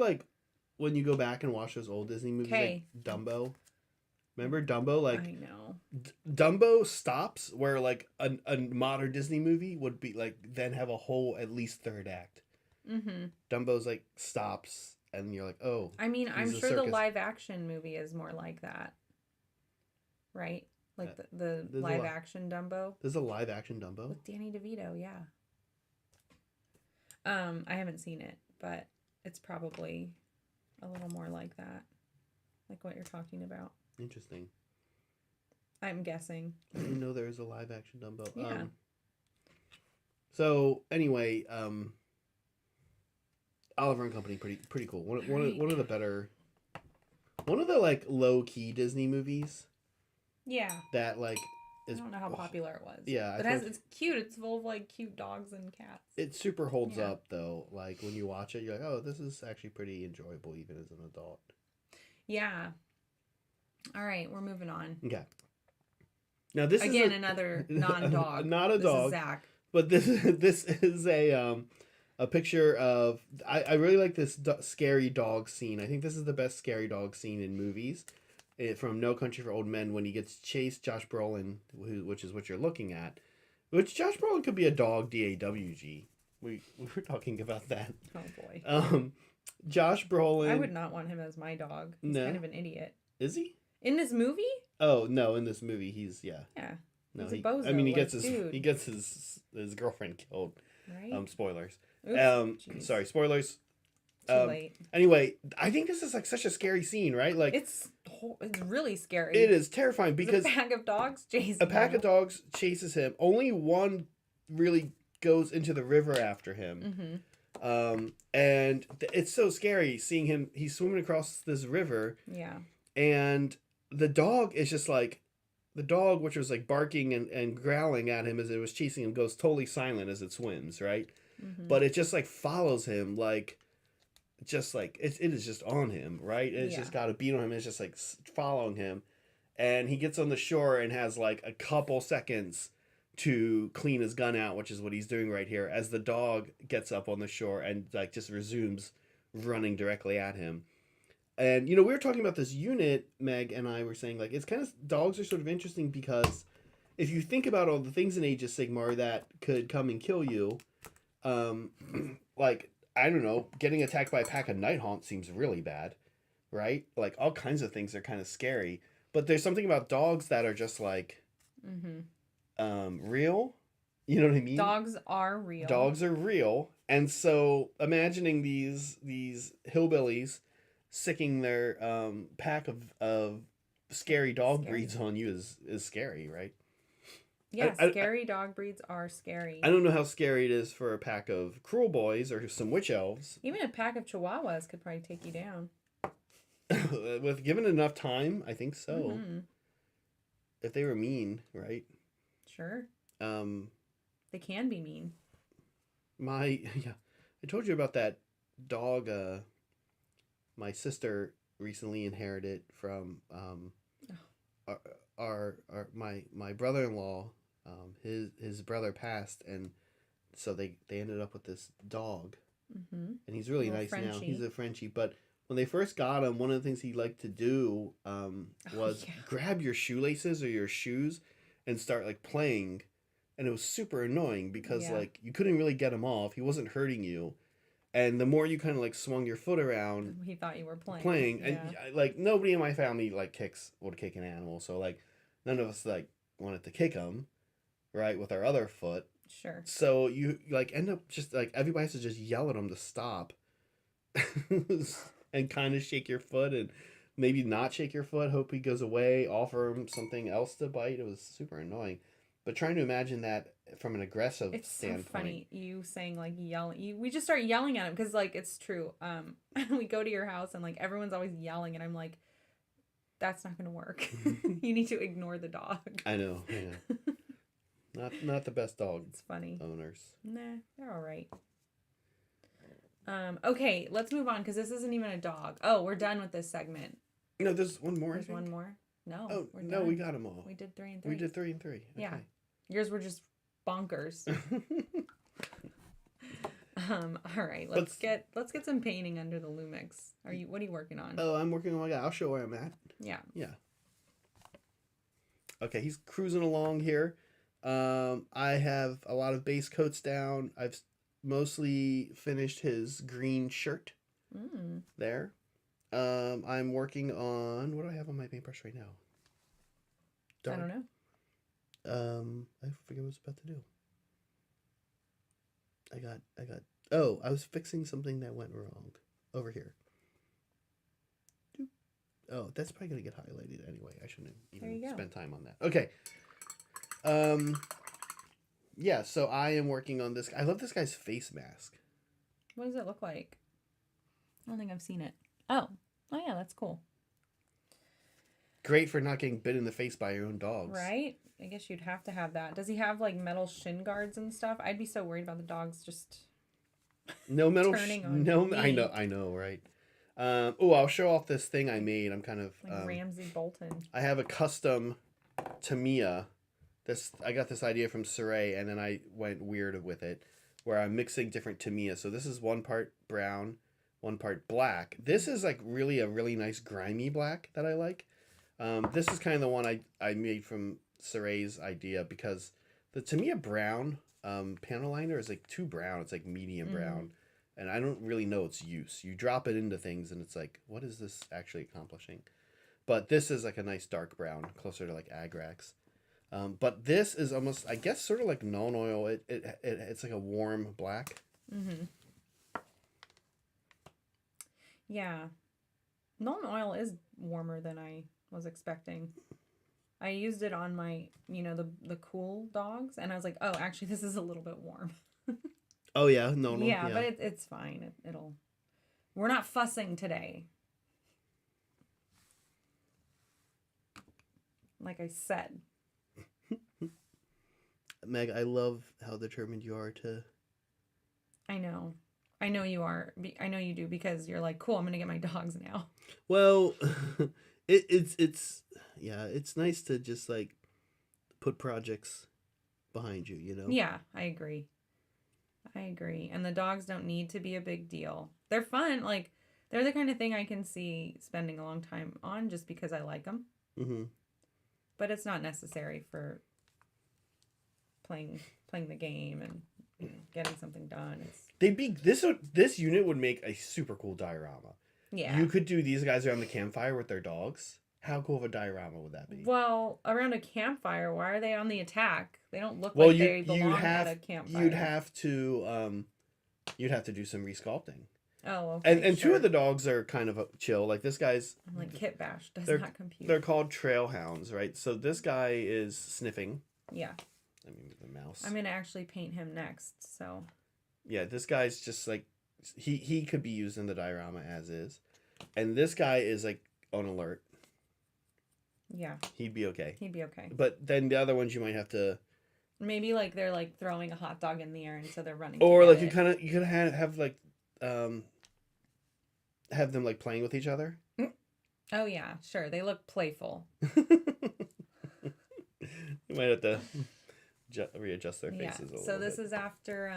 when you go back and watch those old Disney movies, like Dumbo? Remember Dumbo? I know. Dumbo stops where, a modern Disney movie would be, then have a whole, at least, third act. Mm-hmm. Dumbo's, stops and you're like, oh. I mean, I'm sure the live action movie is more like that, right? Like the live action Dumbo. There's a live action Dumbo with Danny DeVito. Yeah. I haven't seen it, but it's probably a little more like that, like what you're talking about. Interesting. I'm guessing. I didn't know there was a live action Dumbo. Yeah. So anyway, Oliver and Company, pretty cool. One of the better, one of the like low key Disney movies. Yeah. That like is. I don't know how popular it was. Yeah, it's cute. It's full of like cute dogs and cats. It super holds up though. Like when you watch it, you're like, oh, this is actually pretty enjoyable even as an adult. Yeah. All right, we're moving on. Okay. Now this is another non-dog. Not a dog. This is Zach. But this is a picture of I really like this scary dog scene. I think this is the best scary dog scene in movies. From No Country for Old Men when he gets chased, Josh Brolin, which is what you're looking at. Which Josh Brolin could be a dog, D-A-W-G. We were talking about that. Oh boy. Josh Brolin. I would not want him as my dog. He's kind of an idiot. Is he? In this movie? Oh no! In this movie, he's Yeah. No, he's a bozo. I mean, he gets his girlfriend killed. Right. Spoilers. Oops, sorry, spoilers. Too late. Anyway, I think this is like such a scary scene, right? Like it's really scary. It is terrifying because a pack of dogs chases him. A pack of dogs chases him. Only one really goes into the river after him. Mm-hmm. And it's so scary seeing him. He's swimming across this river. Yeah. And the dog is just like, the dog, which was like barking and growling at him as it was chasing him, goes totally silent as it swims, right? Mm-hmm. But it just like follows him, like, just like, it is just on him, right? It's just got a beat on him. It's just like following him. And he gets on the shore and has like a couple seconds to clean his gun out, which is what he's doing right here, as the dog gets up on the shore and like just resumes running directly at him. And, you know, we were talking about this unit, Meg and I were saying, like, it's kind of, dogs are sort of interesting because if you think about all the things in Age of Sigmar that could come and kill you, like, I don't know, getting attacked by a pack of Nighthaunt seems really bad, right? Like, all kinds of things are kind of scary. But there's something about dogs that are just, like, real. You know what I mean? Dogs are real. Dogs are real. And so imagining these hillbillies sicking their pack of scary dog breeds on you is scary, right? Yeah, scary dog breeds are scary. I don't know how scary it is for a pack of cruel boys or some witch elves. Even a pack of chihuahuas could probably take you down. With given enough time, I think so. Mm-hmm. If they were mean, right? Sure. They can be mean. I told you about that dog. My sister recently inherited from my brother-in-law. His brother passed, and so they ended up with this dog. Mm-hmm. And he's really nice Frenchie. Now. He's a Frenchie, but when they first got him, one of the things he liked to do was grab your shoelaces or your shoes and start like playing, and it was super annoying because like you couldn't really get him off. He wasn't hurting you. And the more you kind of like swung your foot around, he thought you were playing. And like nobody in my family like would kick an animal, so like none of us like wanted to kick him, right, with our other foot. Sure. So you like end up just like everybody has to just yell at him to stop, and kind of shake your foot and maybe not shake your foot. Hope he goes away. Offer him something else to bite. It was super annoying. But trying to imagine that from an aggressive standpoint. It's so funny, you saying, like, yelling. We just start yelling at him, because, like, it's true. We go to your house, and, like, everyone's always yelling, and I'm like, that's not going to work. You need to ignore the dog. I know. Not the best dog. It's funny. Owners. Nah, they're all right. Okay, let's move on, because this isn't even a dog. Oh, we're done with this segment. No, there's one more. There's one more? No. Oh, no, we got them all. We did 3 and 3. We did 3 and 3. Okay. Yeah. Yours were just bonkers. All right, let's get some painting under the Lumix. What are you working on? Oh, I'm working on my guy. I'll show where I'm at. Yeah. Yeah. Okay, he's cruising along here. I have a lot of base coats down. I've mostly finished his green shirt. there. I'm working on, what do I have on my paintbrush right now? Dark. I don't know. I forget what I was about to do. I was fixing something that went wrong over here. Oh, that's probably going to get highlighted anyway. I shouldn't even spend time on that. Okay. Yeah, so I am working on this. I love this guy's face mask. What does it look like? I don't think I've seen it. Oh yeah, that's cool. Great for not getting bit in the face by your own dogs. Right? I guess you'd have to have that. Does he have like metal shin guards and stuff? I'd be so worried about the dogs just no metal turning on me. I know, right? I'll show off this thing I made. I'm kind of like Ramsey Bolton. I have a custom Tamiya. I got this idea from Saray, and then I went weird with it, where I'm mixing different Tamiya. So this is one part brown, one part black. This is like really a really nice grimy black that I like. This is kind of the one I made from Saray's idea, because the Tamiya brown panel liner is like too brown. It's like medium brown. And I don't really know its use. You drop it into things and it's like, what is this actually accomplishing? But this is like a nice dark brown, closer to like Agrax. But this is almost, I guess, sort of like Nuln Oil. It's like a warm black. Mm-hmm. Yeah. Nuln Oil is warmer than I was expecting. I used it on my, the cool dogs, and I was like, oh, actually, this is a little bit warm. Oh, yeah? No. Yeah, but it's fine. We're not fussing today. Like I said. Meg, I love how determined you are to... I know you are. I know you do, because you're like, cool, I'm going to get my dogs now. Well, it's nice to just like put projects behind you, Yeah, I agree. And the dogs don't need to be a big deal. They're fun. Like, they're the kind of thing I can see spending a long time on just because I like them. Mm-hmm. But it's not necessary for playing the game and getting something done. This unit would make a super cool diorama. Yeah. You could do these guys around the campfire with their dogs. How cool of a diorama would that be? Well, around a campfire, why are they on the attack? They don't look like they belong at a campfire. You'd have to do some resculpting. Oh, okay. And sure. Two of the dogs are kind of chill. Like this guy's... Like Kit Bash does not compute. They're called trail hounds, right? So this guy is sniffing. Yeah. I mean, the mouse. I'm going to actually paint him next, so... Yeah, this guy's just like... He could be used in the diorama as is. And this guy is like on alert. Yeah. He'd be okay. But then the other ones you might have to... Maybe like they're like throwing a hot dog in the air and so they're running. Or like you could have like... have them like playing with each other. Oh yeah, sure. They look playful. You might have to readjust their faces a little bit. So this is after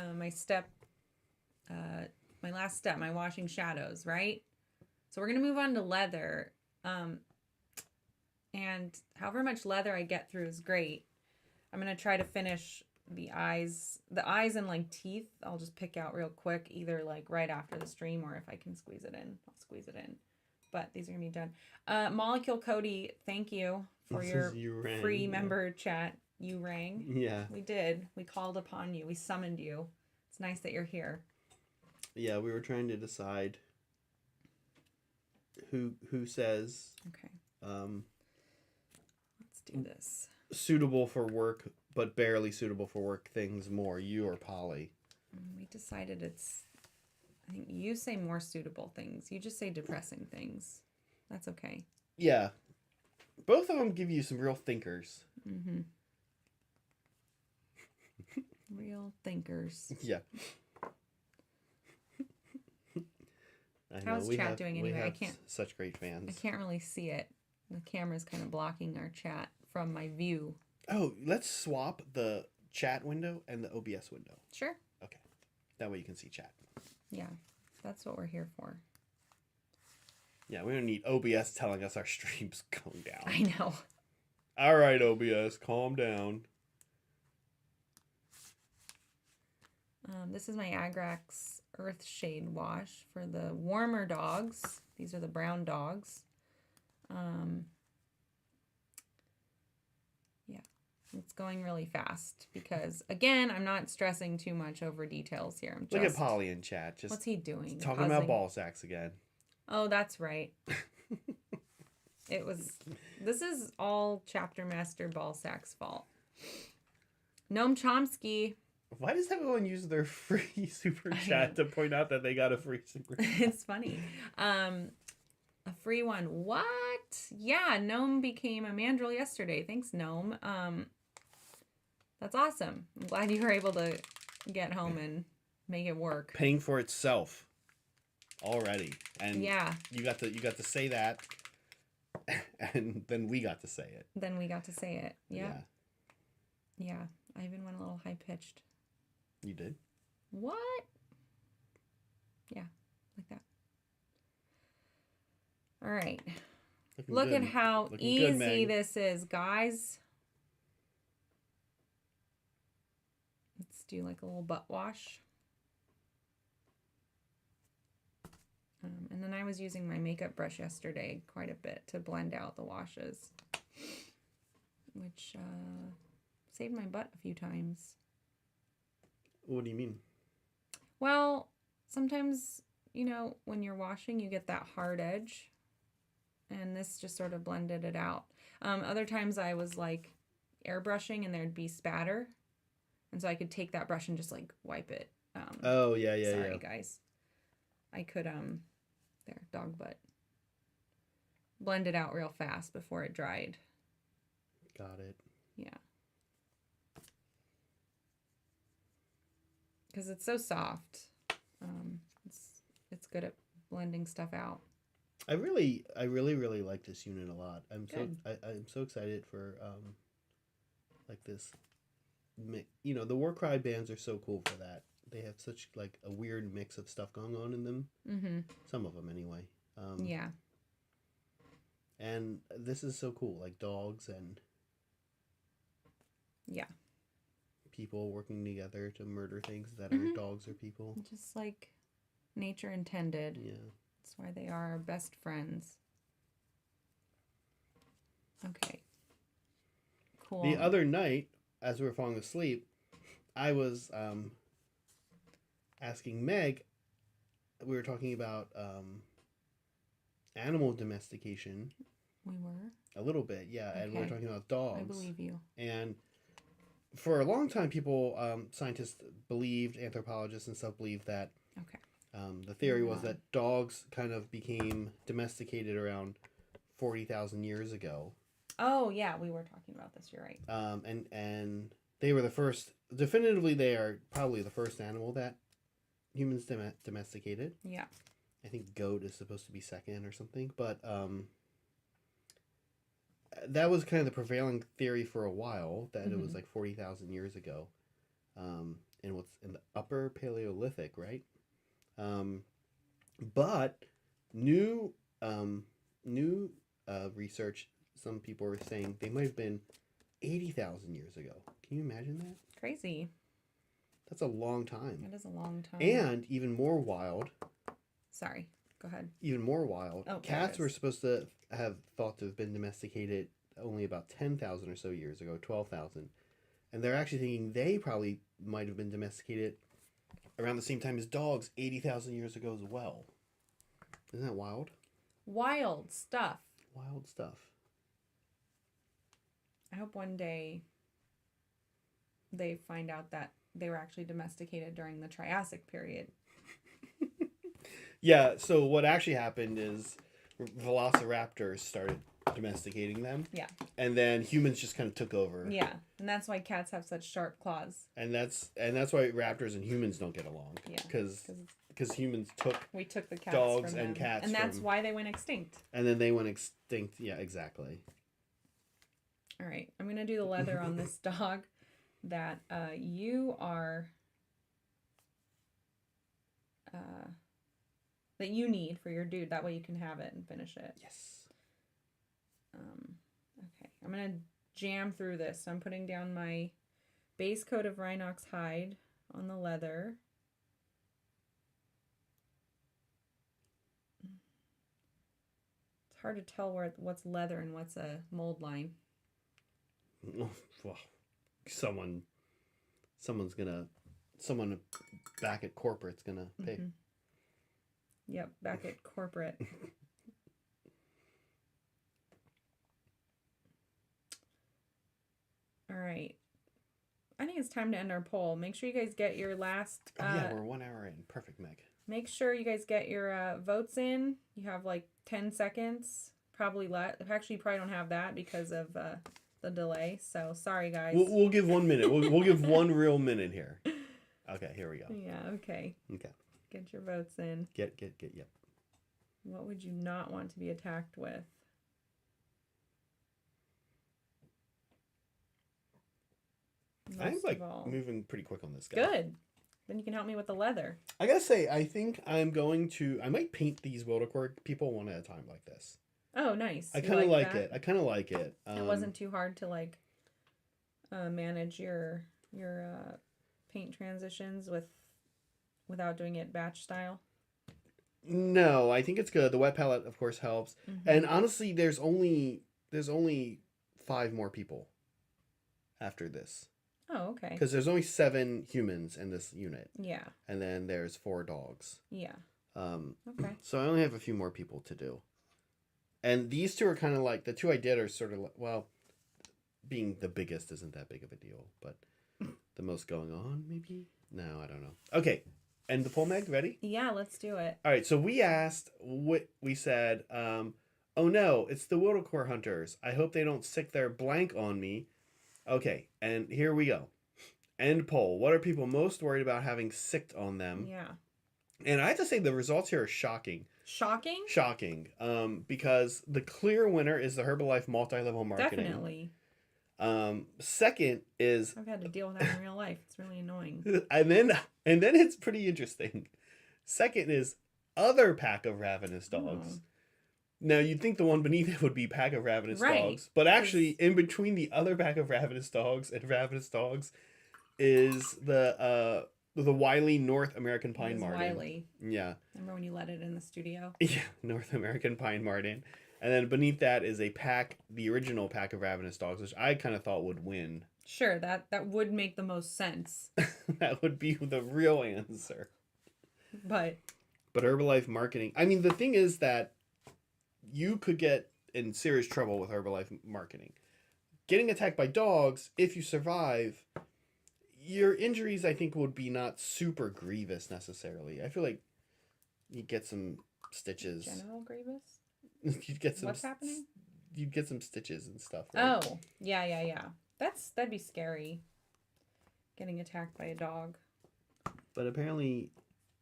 my last step, my washing shadows, right? So we're gonna move on to leather. And however much leather I get through is great. I'm gonna try to finish the eyes and like teeth. I'll just pick out real quick, either like right after the stream, or if I can squeeze it in, I'll squeeze it in. But these are gonna be done. Molecule Cody, thank you for your free member chat. You rang. Yeah, we did. We called upon you. We summoned you. It's nice that you're here. Yeah, we were trying to decide who says. Okay. Let's do this. Suitable for work, but barely suitable for work things more, you or Polly? We decided I think you say more suitable things. You just say depressing things. That's okay. Yeah. Both of them give you some real thinkers. Mm-hmm. Real thinkers. Yeah. How's chat doing anyway? I can't. Such great fans. I can't really see it. The camera's kind of blocking our chat from my view. Oh, let's swap the chat window and the OBS window. Sure. Okay. That way you can see chat. Yeah, that's what we're here for. Yeah, we don't need OBS telling us our stream's going down. I know. All right, OBS, calm down. This is my Agrax Earthshade wash for the warmer dogs. These are the brown dogs. Yeah, it's going really fast because, again, I'm not stressing too much over details here. I'm just, look at Polly in chat. Just what's he doing? Talking about ball sacks again. Oh, that's right. This is all Chapter Master Ballsack's fault. Noam Chomsky. Why does everyone use their free super chat to point out that they got a free super chat? It's funny. A free one. What? Yeah, Noam became a mandrill yesterday. Thanks, Noam. That's awesome. I'm glad you were able to get home and make it work. Paying for itself already. And yeah. You got to say that, and then we got to say it. Yep. Yeah. I even went a little high pitched. You did? What? Yeah, like that. All right. Look at how easy this is, guys. Let's do like a little butt wash. And then I was using my makeup brush yesterday quite a bit to blend out the washes, which saved my butt a few times. What do you mean? Well, sometimes, when you're washing, you get that hard edge. And this just sort of blended it out. Other times I was like airbrushing and there'd be spatter. And so I could take that brush and just like wipe it. Sorry, guys. I could, there, dog butt. Blend it out real fast before it dried. Got it. Yeah. Because it's so soft. It's good at blending stuff out. I really like this unit a lot. I'm so excited for like this. The Warcry bands are so cool for that. They have such like a weird mix of stuff going on in them. Mm-hmm. Some of them anyway. Yeah. And this is so cool, like dogs and people working together to murder things that aren't dogs or people. Just like nature intended. Yeah. That's why they are our best friends. Okay. Cool. The other night, as we were falling asleep, I was asking Meg, we were talking about animal domestication. We were? A little bit, yeah. Okay. And we were talking about dogs. I believe you. And for a long time, people, scientists believed, anthropologists and stuff believed that the theory was that dogs kind of became domesticated around 40,000 years ago. Oh, yeah, we were talking about this. You're right. And they were the first, definitively they are probably the first animal that humans domesticated. Yeah. I think goat is supposed to be second or something, but that was kind of the prevailing theory for a while, that it was like 40,000 years ago, in what's in the upper Paleolithic, right? But new research, some people were saying they might have been 80,000 years ago. Can you imagine that? Crazy. That's a long time. It is a long time. And even more wild. Sorry, go ahead. Even more wild. Oh, cats were supposed to have thought to have been domesticated only about 10,000 or so years ago, 12,000. And they're actually thinking they probably might have been domesticated around the same time as dogs 80,000 years ago as well. Isn't that wild? Wild stuff. Wild stuff. I hope one day they find out that they were actually domesticated during the Triassic period. Yeah, so what actually happened is velociraptors started domesticating them. Yeah. And then humans just kind of took over. Yeah, and that's why cats have such sharp claws. And that's why raptors and humans don't get along. Yeah. Because humans we took the cats dogs from and them. cats and that's why they went extinct. And then they went extinct. Yeah, exactly. All right, I'm gonna do the leather on this dog that you are that you need for your dude. That way you can have it and finish it. Yes. Okay, I'm gonna jam through this. So I'm putting down my base coat of Rhinox hide on the leather. hard to tell what's leather and what's a mold line. Well, someone back at corporate's gonna pay. Mm-hmm. Yep, back at corporate. All right. I think it's time to end our poll. Make sure you guys get your last... we're 1 hour in. Perfect, Meg. Make sure you guys get your votes in. You have like 10 seconds. Probably less. Actually, you probably don't have that because of the delay. So, sorry, guys. We'll give 1 minute. We'll give 1 real minute here. Okay, here we go. Yeah, okay. Okay. Get your votes in. Yep. What would you not want to be attacked with? I'm like moving pretty quick on this guy. Good. Then you can help me with the leather. I gotta say, I think I might paint these Wildercorps people one at a time like this. Oh, nice. I kind of like it. It wasn't too hard to like manage your paint transitions without doing it batch style. No, I think it's good. The wet palette, of course, helps. Mm-hmm. And honestly, there's only 5 more people after this. Oh, okay. Because there's only 7 humans in this unit. Yeah. And then there's 4 dogs. Yeah. Okay. So I only have a few more people to do. And these 2 are kind of like, the 2 I did are sort of like, well, being the biggest isn't that big of a deal, but the most going on, maybe? No, I don't know. Okay. End the poll, Meg? Ready? Yeah, let's do it. All right. So we said, oh no, it's the Wildercorps hunters. I hope they don't sick their blank on me. Okay, and here we go. End poll. What are people most worried about having sicked on them? Yeah. And I have to say the results here are shocking. Shocking? Shocking. Because the clear winner is the Herbalife multi-level marketing. Definitely. Second is... I've had to deal with that in real life. It's really annoying. And then it's pretty interesting. Second is other pack of ravenous dogs. Oh. Now, you'd think the one beneath it would be pack of ravenous dogs. But actually, in between the other pack of ravenous dogs and ravenous dogs is the wily North American Pine Marten. Wily. Yeah. Remember when you let it in the studio? Yeah, North American Pine Marten. And then beneath that is the original pack of ravenous dogs, which I kind of thought would win. Sure, that would make the most sense. That would be the real answer. But Herbalife marketing... I mean, the thing is that you could get in serious trouble with Herbalife marketing. Getting attacked by dogs, if you survive, your injuries, I think, would be not super grievous necessarily. I feel like you'd get some stitches. General grievous? You'd get some... What's happening? You'd get some stitches and stuff. Right? Oh, yeah. That'd be scary. Getting attacked by a dog. But apparently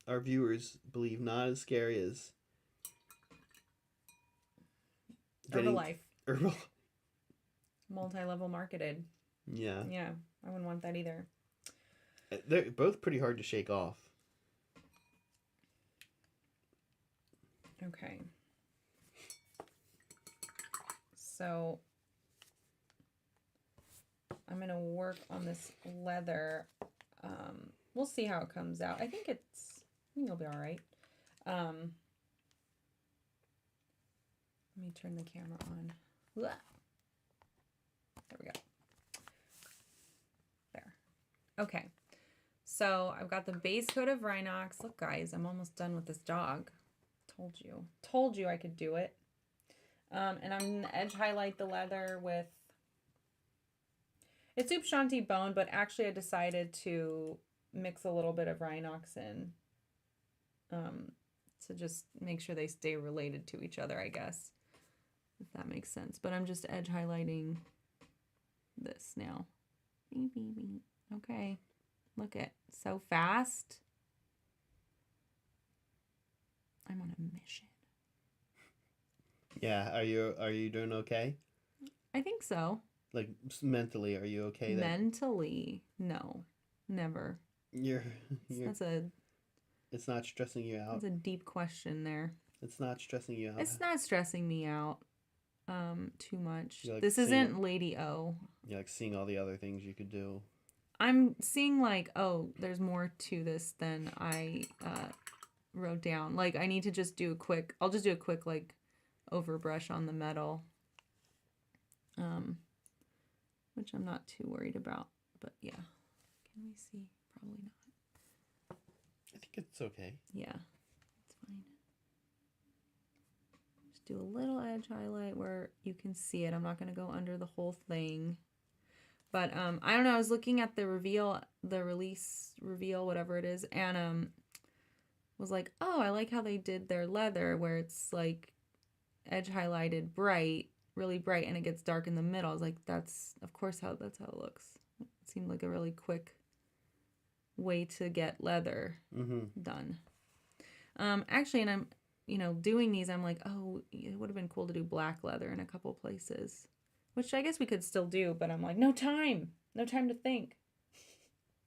our viewers believe not as scary as... Herbalife. Multi-level marketed. Yeah. Yeah, I wouldn't want that either. They're both pretty hard to shake off. Okay. So I'm going to work on this leather. We'll see how it comes out. I think it'll be all right. Let me turn the camera on. There we go. There. Okay. So I've got the base coat of Rhinox. Look, guys, I'm almost done with this dog. Told you I could do it. And I'm going to edge highlight the leather with... It's Soup Shanti Bone, but actually I decided to mix a little bit of Rhinox in. To just make sure they stay related to each other, I guess. If that makes sense. But I'm just edge highlighting this now. Okay. Look at so fast. I'm on a mission. Yeah, are you doing okay? I think so. Like mentally, are you okay? Mentally, no, never. It's not stressing you out. That's a deep question there. It's not stressing you out. It's not stressing me out too much. Like this isn't Lady O. You're like seeing all the other things you could do. I'm seeing like, oh, there's more to this than I wrote down. Like I need to just do I'll just do a quick like overbrush on the metal, which I'm not too worried about. But yeah, can we see? Probably not. I think it's okay. Yeah, it's fine. Just do a little edge highlight where you can see it. I'm not going to go under the whole thing. But I don't know. I was looking at the release reveal, whatever it is, and was like, oh, I like how they did their leather where it's like edge highlighted bright, really bright, and it gets dark in the middle. I was like, that's how it looks. It seemed like a really quick way to get leather done. Actually, and I'm, doing these, I'm like, oh, it would have been cool to do black leather in a couple places, which I guess we could still do, but I'm like, no time to think.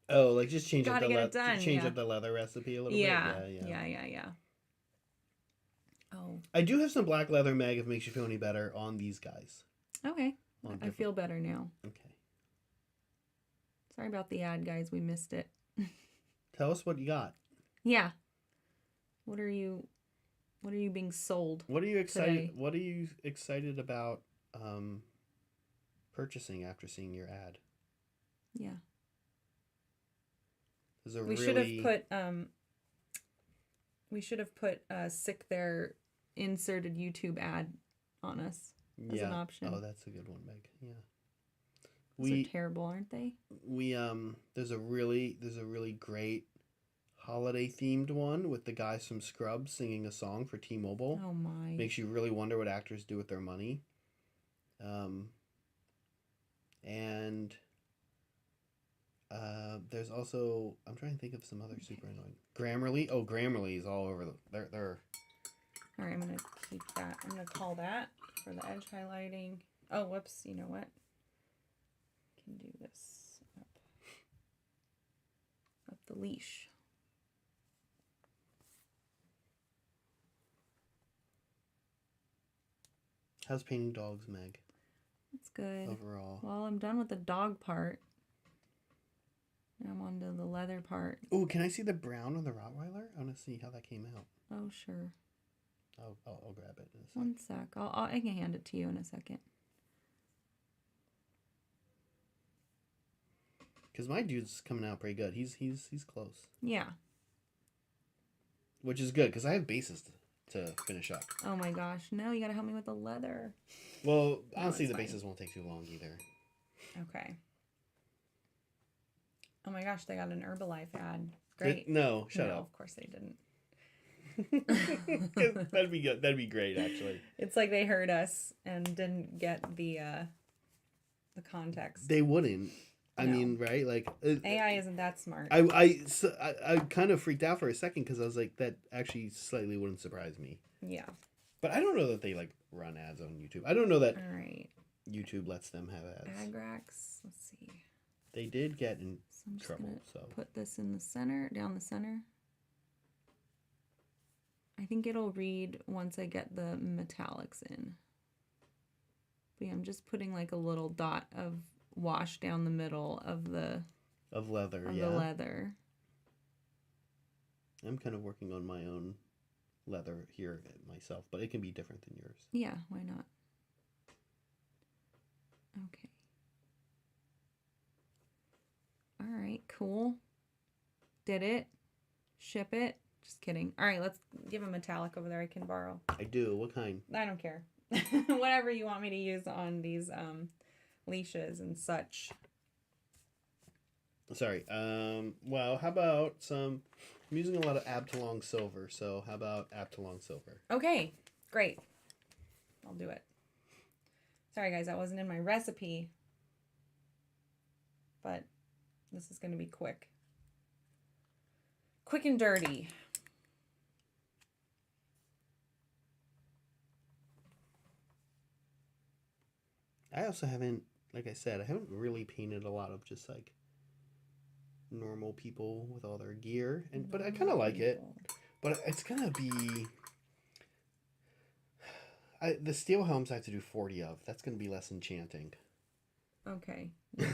Oh, like just change up the leather recipe a little bit. Yeah. Oh. I do have some black leather, Meg, if it makes you feel any better, on these guys. Okay. I feel better now. Okay. Sorry about the ad, guys. We missed it. Tell us what you got. Yeah. What are you being sold? What are you excited? Today? What are you excited about purchasing after seeing your ad? Yeah. We should have put sick their inserted YouTube ad on us as an option. Oh, that's a good one, Meg. Yeah. Those are terrible, aren't they? There's a really great holiday themed one with the guys from Scrubs singing a song for T-Mobile. Oh my. Makes you really wonder what actors do with their money. And there's also, I'm trying to think of some other super annoying. Grammarly. Oh, Grammarly is all over they're. All right, I'm going to keep that. I'm going to call that for the edge highlighting. Oh, whoops. You know what? Can do this up the leash. How's painting dogs, Meg? That's good. Overall. Well, I'm done with the dog part. Now I'm on to the leather part. Oh, can I see the brown on the Rottweiler? I want to see how that came out. Oh, sure. I'll grab it in a sec. One sec. I can hand it to you in a second. Because my dude's coming out pretty good. He's close. Yeah. Which is good, because I have bases to finish up. Oh my gosh. No, you got to help me with the leather. Well, honestly, the bases won't take too long either. Okay. Oh my gosh, they got an Herbalife ad. Great. No, shut up. Of course they didn't. That'd be good. That'd be great, actually. It's like they heard us and didn't get the context. They wouldn't. I mean, right? Like AI isn't that smart. I kind of freaked out for a second because I was like, that actually slightly wouldn't surprise me. Yeah. But I don't know that they like run ads on YouTube. I don't know that All right. YouTube lets them have ads. Ad racks. Let's see. They did get in trouble. So put this in the center, down the center. I think it'll read once I get the metallics in. But yeah, I'm just putting like a little dot of wash down the middle of the leather. The leather. I'm kind of working on my own leather here myself, but it can be different than yours. Yeah, why not? Okay. All right, cool. Did it. Ship it. Just kidding. All right, let's give a metallic over there I can borrow. I do. What kind? I don't care. Whatever you want me to use on these leashes and such. Sorry. Well, how about some... I'm using a lot of Abtalong silver, so how about Abtalong silver? Okay, great. I'll do it. Sorry, guys, that wasn't in my recipe. But this is going to be quick. Quick and dirty. I also haven't, like I said, I haven't really painted a lot of just like normal people with all their gear, but I kind of like it. But it's gonna be the steel helms I have to do 40 of. That's gonna be less enchanting. Okay. Yeah.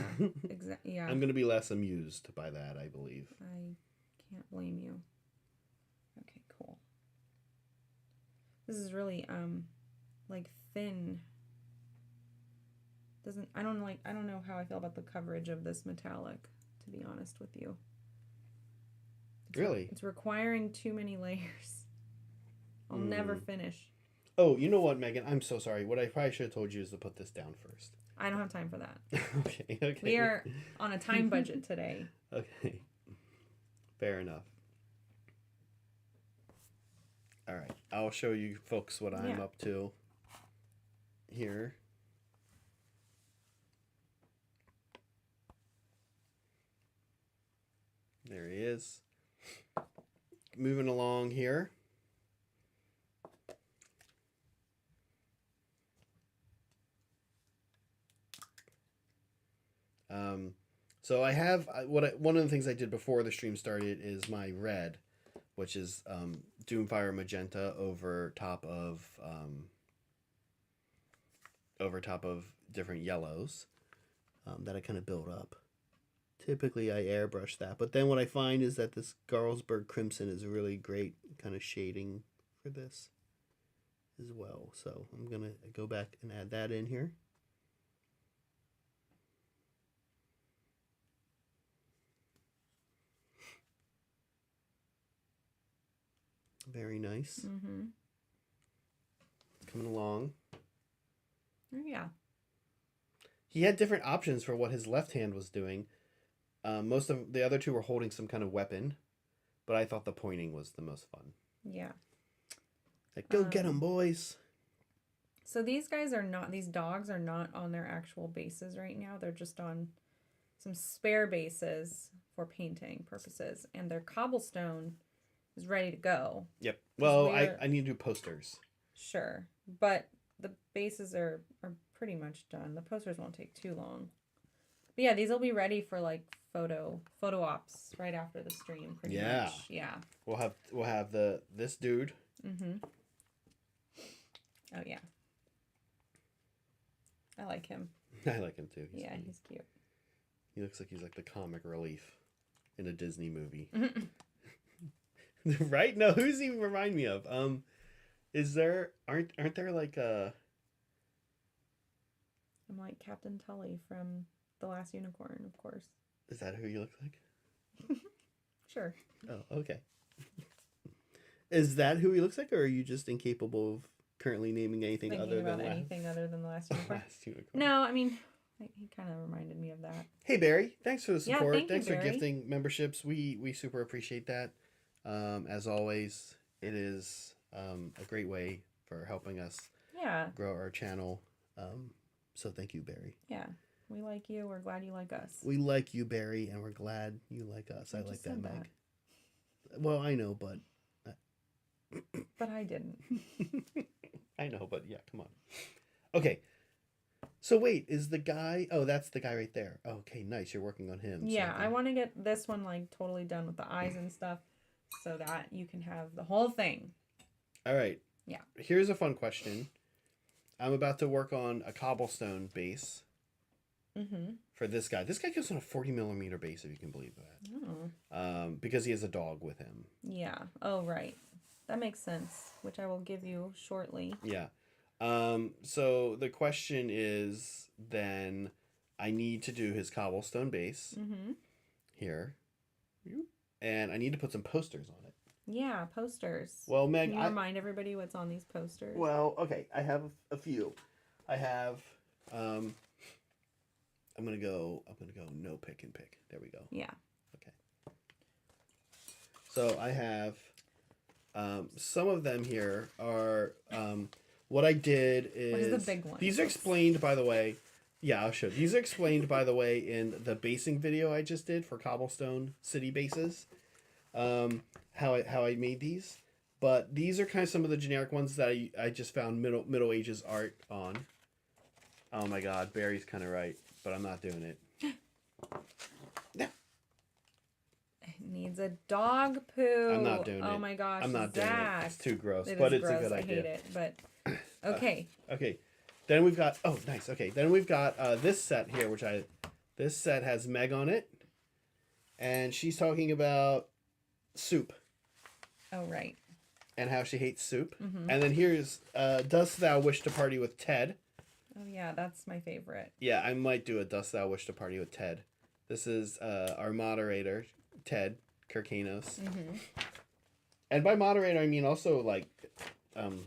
Exactly. Yeah. I'm gonna be less amused by that, I believe. I can't blame you. Okay, cool. This is really like thin. I don't know how I feel about the coverage of this metallic, to be honest with you. Really? It's requiring too many layers. I'll never finish. Oh, you know what, Megan? I'm so sorry. What I probably should have told you is to put this down first. I don't have time for that. Okay. We are on a time budget today. Okay. Fair enough. All right. I'll show you folks what I'm up to here. There he is. Moving along here. So I have one of the things I did before the stream started is my red, which is Doomfire Magenta over top of different yellows that I kind of build up. Typically I airbrush that, but then what I find is that this Carlsberg Crimson is a really great kind of shading for this as well. So I'm gonna go back and add that in here. Very nice. Mm-hmm. Coming along. Yeah. He had different options for what his left hand was doing. Most of the other two were holding some kind of weapon, but I thought the pointing was the most fun. Yeah. Like, go get them, boys. So these dogs are not on their actual bases right now. They're just on some spare bases for painting purposes, and their cobblestone is ready to go. Yep. Well, I need to do posters. Sure. But the bases are pretty much done. The posters won't take too long. But yeah, these will be ready for like photo ops right after the stream pretty much. Yeah. We'll have this dude. Mm-hmm. Oh yeah. I like him. I like him too. He's cute. He looks like he's like the comic relief in a Disney movie. Right? No, who's he remind me of? Aren't there like I'm like Captain Tully from The Last Unicorn, of course. Is that who you look like? Sure. Oh, okay. Is that who he looks like, or are you just incapable of currently naming anything other than The Last Unicorn? Last Unicorn. No, I mean, he kind of reminded me of that. Hey Barry, thanks for the support. Yeah, thanks you, for Barry. gifting memberships. We super appreciate that. As always, it is a great way for helping us grow our channel. So thank you, Barry. Yeah. We like you. We're glad you like us. We like you, Barry, and we're glad you like us. I like that, Meg. Well, I know, but... But I didn't. I know, but yeah, come on. Okay. So wait, is the guy... Oh, that's the guy right there. Okay, nice. You're working on him. Yeah, I want to get this one like totally done with the eyes and stuff so that you can have the whole thing. All right. Yeah. Here's a fun question. I'm about to work on a cobblestone base for this guy. This guy goes on a 40mm base, if you can believe that. Oh. Because he has a dog with him. Yeah. Oh, right. That makes sense, which I will give you shortly. Yeah. So the question is then I need to do his cobblestone base here. And I need to put some posters on it. Yeah, posters. Well, Meg, can you remind everybody what's on these posters? Well, okay, I have a few. I have I'm gonna go no pick and pick. There we go. Yeah. Okay. So I have some of them here are what I did is what is the big one? These are explained, by the way. Yeah, I'll show. These are explained, by the way, in the basing video I just did for cobblestone city bases. How I made these, but these are kind of some of the generic ones that I just found Middle Ages art on. Oh my God, Barry's kind of right, but I'm not doing it. It needs a dog poo. I'm not doing it. Oh my gosh, I'm not doing it. It's too gross, it's gross. A good idea. I hate it, but okay. Okay, then we've got nice. Okay, then we've got this set here, this set has Meg on it, and she's talking about soup. Oh right. and how she hates soup. Mm-hmm. And then here's Dost Thou Wish to Party with Ted? Oh, yeah, that's my favorite. Yeah, I might do a Dost Thou Wish to Party with Ted. This is our moderator, Ted Kirkanos. Mm-hmm. And by moderator, I mean also, like,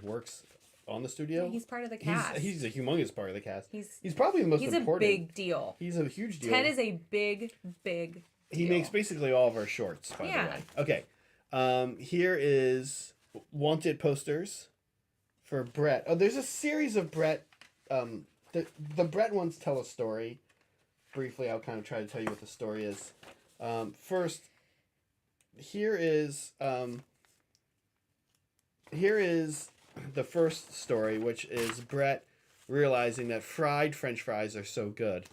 works on the studio. Yeah, he's part of the cast. He's a humongous part of the cast. He's probably the most important. He's a big deal. He's a huge deal. Ted is a big deal. He makes basically all of our shorts, by the way. Okay. Here is wanted posters for Brett. Oh, there's a series of Brett. The Brett ones tell a story. Briefly, I'll kind of try to tell you what the story is. First, here is the first story, which is Brett realizing that fried French fries are so good.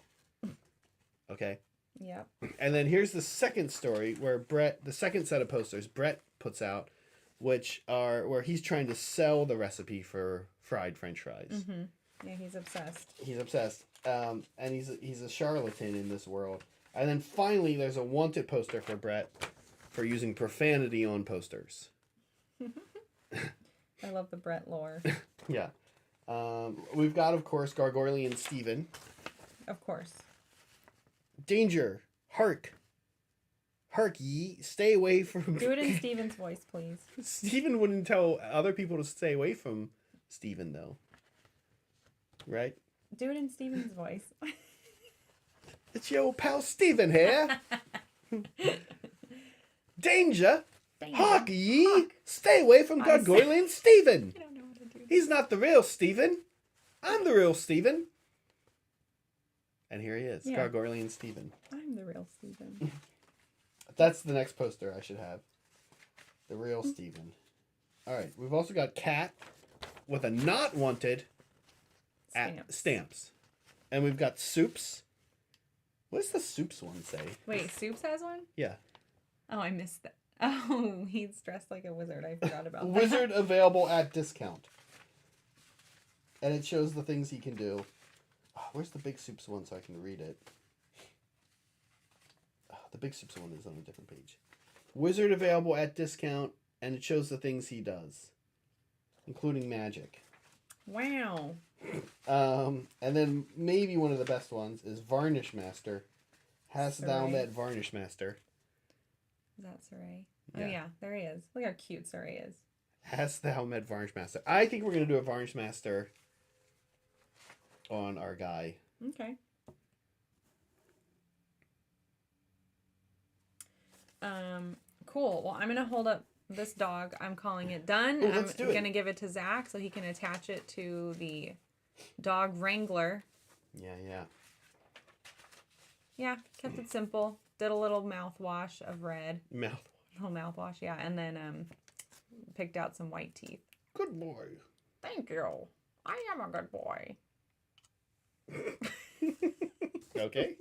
Okay. Yeah. And then here's the second story where the second set of posters Brett puts out, which are where he's trying to sell the recipe for fried French fries. Mm-hmm. Yeah, he's obsessed. He's obsessed. And he's a charlatan in this world. And then finally, there's a wanted poster for Brett for using profanity on posters. I love the Brett lore. Yeah. We've got, of course, Gargoylian Steven. Of course. Danger! Hark! Hark ye! Stay away from... Do it in Steven's voice, please. Steven wouldn't tell other people to stay away from Steven, though. Right? Do it in Steven's voice. It's your old pal Steven here. Danger! Hark ye! Hark. Stay away from Gargoylian Steven! I don't know what to do. He's not the real Steven. I'm the real Steven. And here he is, Gargoylian Steven. I'm the real Steven. That's the next poster I should have. The real Steven. Alright, we've also got Cat with a not wanted stamps. And we've got Soups. What does the Soups one say? Wait, Soups has one? Yeah. Oh, I missed that. Oh, he's dressed like a wizard. I forgot about that. Wizard available at discount. And it shows the things he can do. Oh, where's the Big Soups one so I can read it? Oh, the Big Soups one is on a different page. Wizard available at discount, and it shows the things he does, including magic. Wow. And then maybe one of the best ones is Varnish Master. Hast thou met Varnish Master? Is that Saray? Yeah. Oh yeah, there he is. Look how cute Saray is. Hast thou met Varnish Master? I think we're going to do a Varnish Master on our guy. Okay. Cool. Well, I'm going to hold up this dog. I'm calling it done. Ooh, I'm going to give it to Zach so he can attach it to the dog wrangler. Yeah. Yeah, kept it simple. Did a little mouthwash of red. Little mouthwash, yeah. And then picked out some white teeth. Good boy. Thank you. I am a good boy. Okay.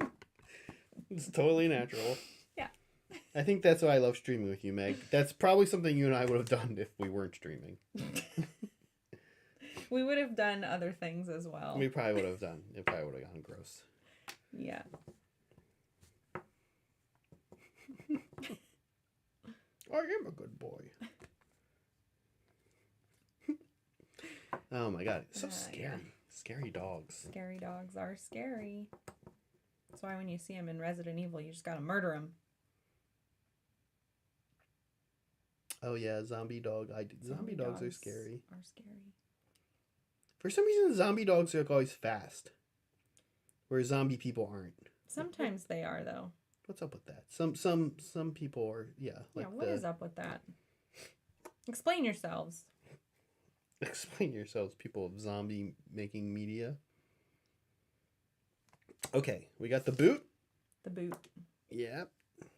It's totally natural. Yeah. I think that's why I love streaming with you, Meg. That's probably something you and I would have done if we weren't streaming. We would have done other things as well. We probably would have done. It probably would have gone gross. Yeah. I am a good boy. Oh my god, it's so scary. Yeah. Scary dogs. Scary dogs are scary. That's why when you see them in Resident Evil, you just gotta murder them. Oh yeah, zombie dog. Zombie dogs are scary. Are scary. For some reason, zombie dogs are always fast, whereas zombie people aren't. Sometimes they are though. What's up with that? Some people are Like what is up with that? Explain yourselves. Explain yourselves, people of zombie making media. Okay, we got the boot. The boot. Yep. Okay.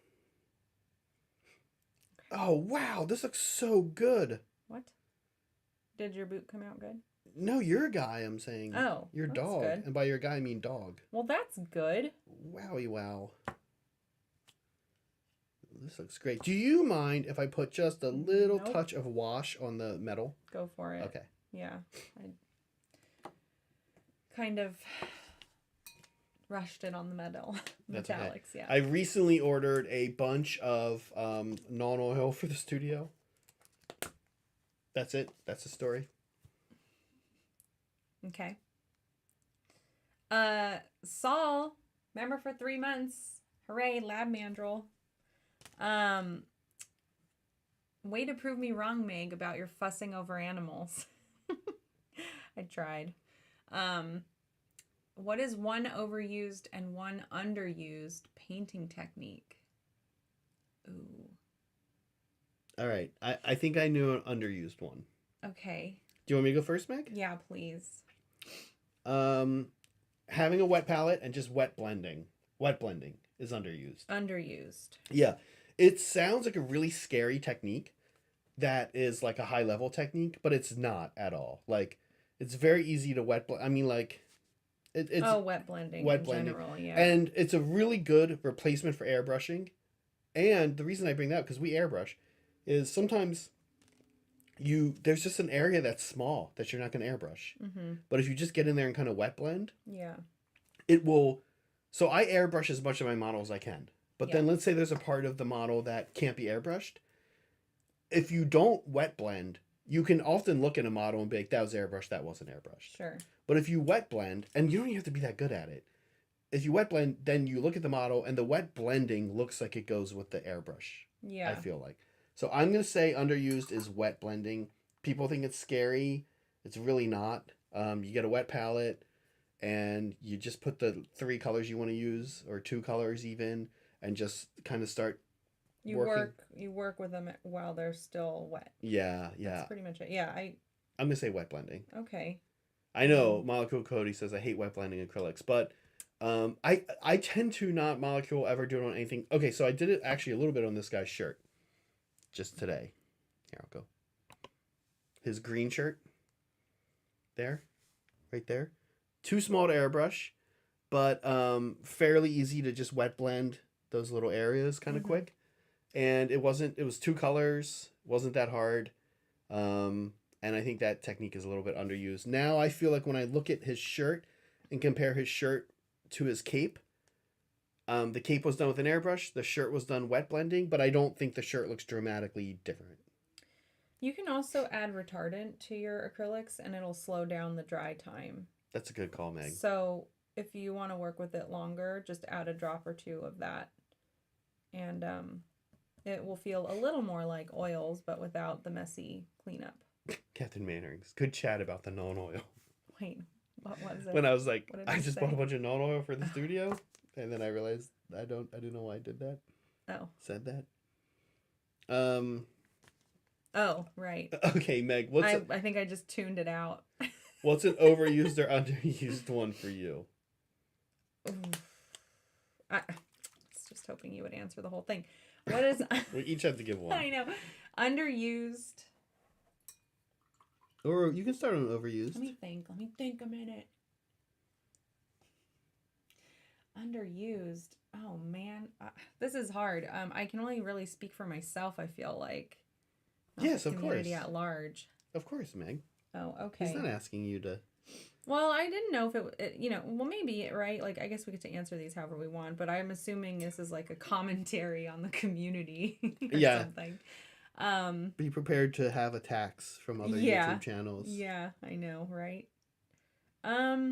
Oh wow, this looks so good. What? Did your boot come out good? No, your guy, I'm saying. Oh, your dog. Good. And by your guy, I mean dog. Well, that's good. Wowie wow. This looks great. Do you mind if I put just a little touch of wash on the metal? Go for it. Okay. Yeah. I kind of rushed it on the metal. Metallics, okay. Yeah. I recently ordered a bunch of non-oil for the studio. That's it. That's the story. Okay. Saul, remember for 3 months. Hooray, lab mandrel. Way to prove me wrong, Meg, about your fussing over animals. I tried. What is one overused and one underused painting technique? Ooh. All right. I think I knew an underused one. Okay. Do you want me to go first, Meg? Yeah, please. Having a wet palette and just wet blending. Wet blending is underused. Underused. Yeah. It sounds like a really scary technique that is like a high level technique, but it's not at all. Like, it's very easy to wet blend. I mean, like, it's wet blending in general, yeah. And it's a really good replacement for airbrushing. And the reason I bring that up, because we airbrush, is sometimes there's just an area that's small that you're not going to airbrush. Mm-hmm. But if you just get in there and kind of wet blend, yeah, it will. So I airbrush as much of my model as I can. But then let's say there's a part of the model that can't be airbrushed. If you don't wet blend, you can often look at a model and be like, that was airbrushed, that wasn't airbrushed. Sure. But if you wet blend, and you don't even have to be that good at it, if you wet blend, then you look at the model and the wet blending looks like it goes with the airbrush. Yeah. I feel like. So I'm going to say underused is wet blending. People think it's scary. It's really not. You get a wet palette and you just put the 3 colors you want to use, or 2 colors even, and just kind of start You work with them while they're still wet. Yeah, yeah. That's pretty much it. Yeah, I'm going to say wet blending. Okay. I know Molecule Cody says I hate wet blending acrylics, but I tend to not Molecule ever do it on anything. Okay, so I did it actually a little bit on this guy's shirt just today. Here, I'll go. His green shirt. There. Right there. Too small to airbrush, but fairly easy to just wet blend those little areas kind of quick. And it was 2 colors, wasn't that hard. And I think that technique is a little bit underused. Now I feel like when I look at his shirt and compare his shirt to his cape, the cape was done with an airbrush, the shirt was done wet blending, but I don't think the shirt looks dramatically different. You can also add retardant to your acrylics and it'll slow down the dry time. That's a good call, Meg. So if you want to work with it longer, just add a drop or 2 of that. And it will feel a little more like oils, but without the messy cleanup. Captain Mannerings. Good chat about the non-oil. Wait, what was it? When I was like, I just bought a bunch of non-oil for the studio, and then I realized I didn't know why I did that. Oh. Said that. Oh, right. Okay, Meg, I think I just tuned it out. What's an overused or underused one for you? I was just hoping you would answer the whole thing. What is... We each have to give one. I know. Underused... Or you can start on overused. Let me think a minute. Underused. Oh, man. This is hard. I can only really speak for myself, I feel like. Yes, of course. Community at large. Of course, Meg. Oh, okay. He's not asking you to... Well, I didn't know if it well, maybe, right? Like, I guess we get to answer these however we want, but I'm assuming this is like a commentary on the community or something. Be prepared to have attacks from other YouTube channels. Yeah, I know, right? Underused.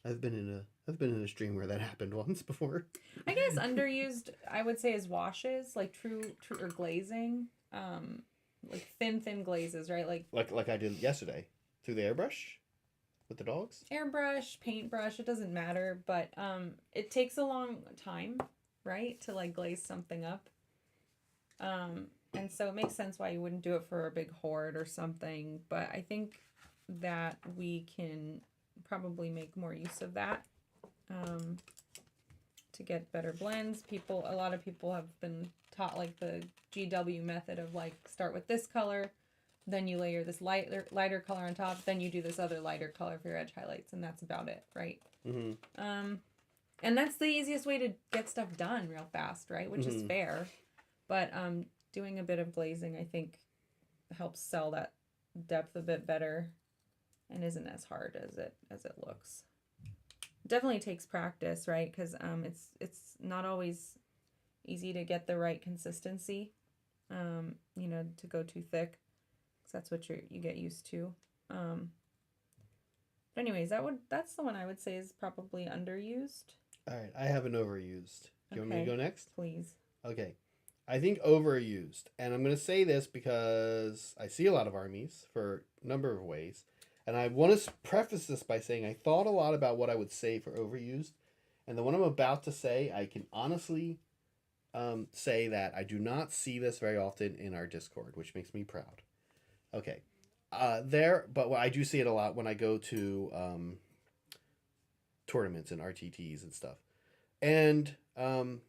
I've been in a stream where that happened once before. I guess underused, I would say, is washes, like true or glazing. Like thin glazes, right? Like I did yesterday through the airbrush with the dogs. Airbrush, paintbrush, it doesn't matter, but it takes a long time, right, to like glaze something up. And so it makes sense why you wouldn't do it for a big hoard or something, but I think that we can probably make more use of that to get better blends. A lot of people have been taught like the GW method of like start with this color, then you layer this lighter color on top, then you do this other lighter color for your edge highlights, and that's about it, right? Mm-hmm. And that's the easiest way to get stuff done real fast, right? Which is fair. But doing a bit of glazing, I think, helps sell that depth a bit better and isn't as hard as it looks. Definitely takes practice, right? Because it's not always easy to get the right consistency. you know, to go too thick, because that's what you get used to. But anyways, that's the one I would say is probably underused. All right, I have an overused. Do you want me to go next? Please. Okay. I think overused. And I'm going to say this because I see a lot of armies for a number of ways. And I want to preface this by saying I thought a lot about what I would say for overused. And the one I'm about to say, I can honestly say that I do not see this very often in our Discord, which makes me proud. Okay. But I do see it a lot when I go to tournaments and RTTs and stuff. And I'm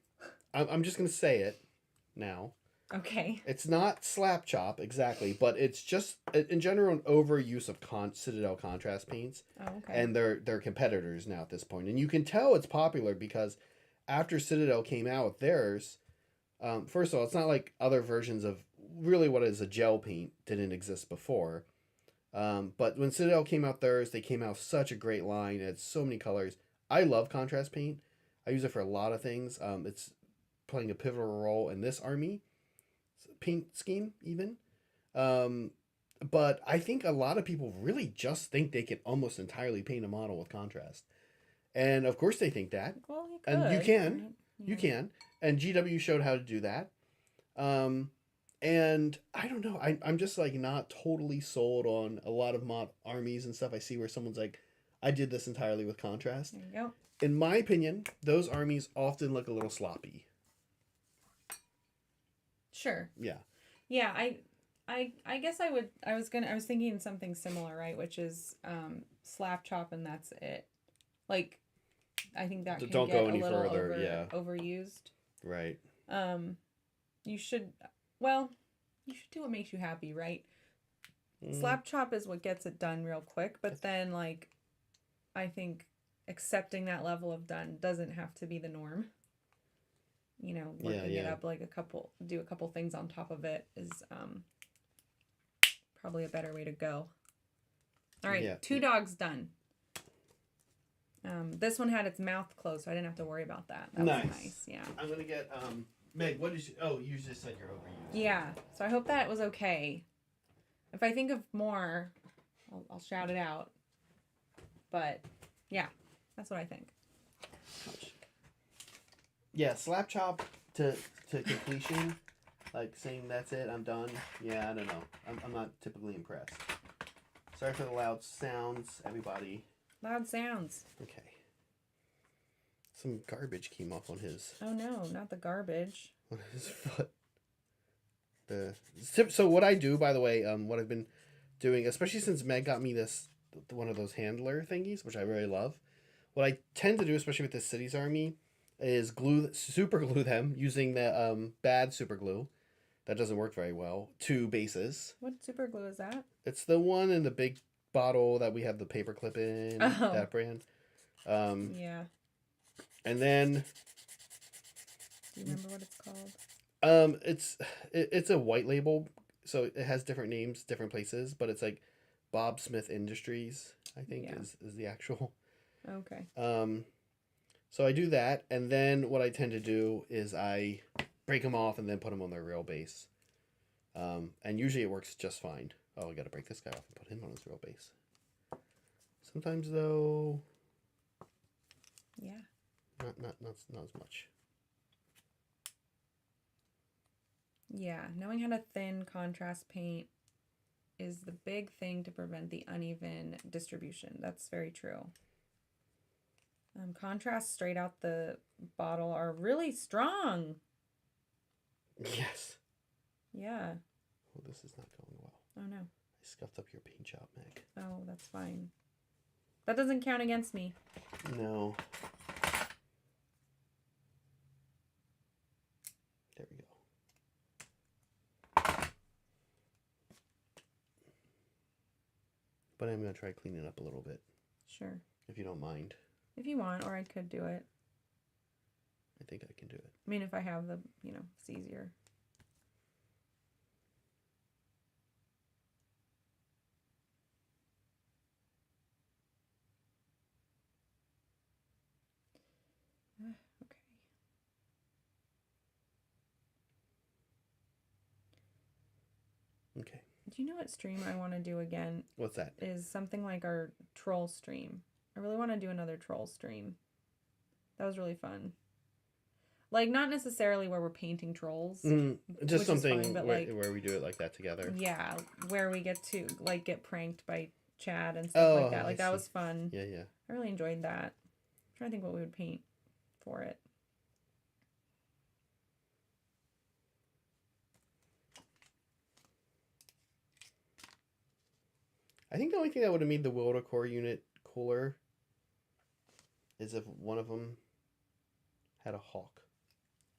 just going to say it now. Okay. It's not slap chop exactly, but it's just in general an overuse of Citadel contrast paints. Oh, okay. And they're competitors now at this point, and you can tell it's popular because after Citadel came out with theirs, first of all, it's not like other versions of really what is a gel paint didn't exist before. But when Citadel came out theirs, they came out with such a great line. It had so many colors. I love contrast paint. I use it for a lot of things. It's playing a pivotal role in this army paint scheme even. But I think a lot of people really just think they can almost entirely paint a model with contrast. And of course they think that. Well, you could. And you can. Right? Yeah. You can. And GW showed how to do that. And I don't know. I'm just like not totally sold on a lot of mod armies and stuff I see where someone's like, I did this entirely with contrast. There you go. In my opinion, those armies often look a little sloppy. Sure. Yeah. Yeah, I guess I was thinking something similar, right? Which is slap chop and that's it. Like, I think that can don't get go any a little further, overused. Right. You should do what makes you happy, right? Slap chop is what gets it done real quick, but then like I think accepting that level of done doesn't have to be the norm. You know, working it up like do a couple things on top of it is probably a better way to go. All right, 2 dogs done. This one had its mouth closed, so I didn't have to worry about that. That was nice. Yeah. I'm gonna get Meg. What did you? Oh, you just said you're overused. Yeah. So I hope that was okay. If I think of more, I'll shout it out. But yeah, that's what I think. Yeah, slap chop to completion, like saying that's it, I'm done. Yeah, I don't know. I'm not typically impressed. Sorry for the loud sounds, everybody. Loud sounds. Okay. Some garbage came off on his. Oh no, not the garbage. On his foot. So what I do, by the way, what I've been doing, especially since Meg got me this one of those handler thingies, which I really love. What I tend to do, especially with the Cities Army, is super glue them using the bad super glue that doesn't work very well to bases. What super glue is that? It's the one in the big bottle that we have the paper clip in. Oh. That brand. Yeah. And then. Do you remember what it's called? It's a white label, so it has different names, different places, but it's like Bob Smith Industries, I think is the actual. Okay. So I do that, and then what I tend to do is I break them off and then put them on their real base. And usually it works just fine. Oh, I gotta break this guy off and put him on his real base. Sometimes though, yeah, not as much. Yeah, knowing how to thin contrast paint is the big thing to prevent the uneven distribution. That's very true. Contrasts straight out the bottle are really strong. Yes. Yeah. Oh, this is not going well. Oh, no. I scuffed up your paint job, Meg. Oh, that's fine. That doesn't count against me. No. There we go. But I'm going to try cleaning it up a little bit. Sure. If you don't mind. If you want, or I could do it. I think I can do it. I mean, if I have the, it's easier. Okay. Do you know what stream I want to do again? What's that? Is something like our troll stream. I really want to do another troll stream. That was really fun. Like, not necessarily where we're painting trolls. Just something fun, but where we do it like that together. Yeah, where we get to, like, get pranked by Chad and stuff like that. Like, that was fun. Yeah, yeah. I really enjoyed that. I'm trying to think what we would paint for it. I think the only thing that would have made the Wildercorps unit cooler is if one of them had a hawk.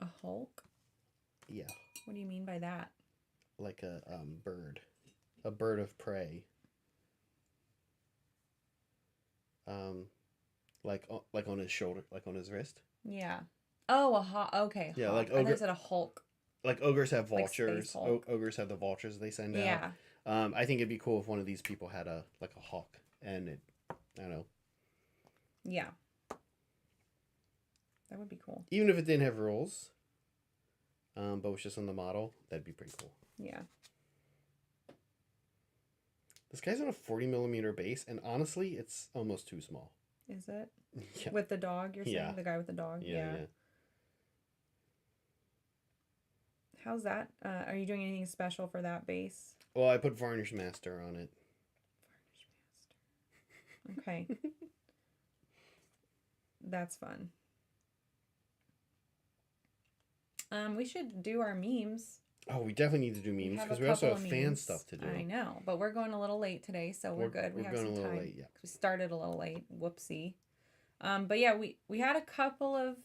A Hulk? Yeah. What do you mean by that? Like a bird. A bird of prey. Like on his shoulder, like on his wrist. Yeah. Oh, a hawk. Okay. Yeah, hawk. like ogre. I thought you said a Hulk. Like ogres have vultures. Like ogres have the vultures they send out. Yeah. I think it'd be cool if one of these people had a hawk, and it, I don't know. Yeah. That would be cool. Even if it didn't have rules, but was just on the model, that'd be pretty cool. Yeah. This guy's on a 40mm base, and honestly, it's almost too small. Is it? Yeah. With the dog, you're saying? Yeah. The guy with the dog? Yeah. How's that? Are you doing anything special for that base? Well, I put Varnish Master on it. Varnish Master. Okay. That's fun. We should do our memes. Oh, we definitely need to do memes because we also have fan stuff to do. I know, but we're going a little late today, so we're good. We have some time. We're going a little late, yeah. We started a little late. Whoopsie. But yeah, we had a couple of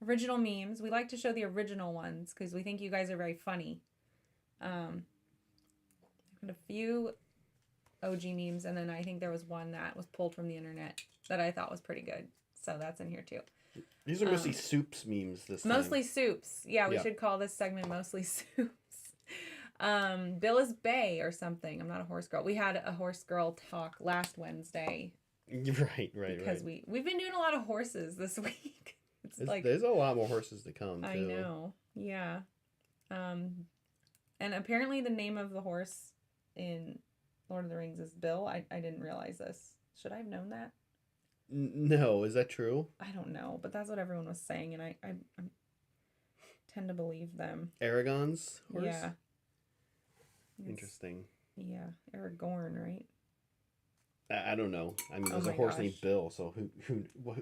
original memes. We like to show the original ones because we think you guys are very funny. A few OG memes, and then I think there was one that was pulled from the internet that I thought was pretty good. So that's in here too. These are mostly soups memes this time. Mostly soups. Yeah, we should call this segment Mostly Soups. Bill is Bay or something. I'm not a horse girl. We had a horse girl talk last Wednesday. Right. Because we've been doing a lot of horses this week. There's a lot more horses to come, too. I know. Yeah. And apparently the name of the horse in Lord of the Rings is Bill. I didn't realize this. Should I have known that? No, is that true? I don't know, but that's what everyone was saying, and I tend to believe them. Aragon's horse? Yeah. Interesting. Yeah, Aragorn, right? I don't know. I mean, there's a horse named Bill, so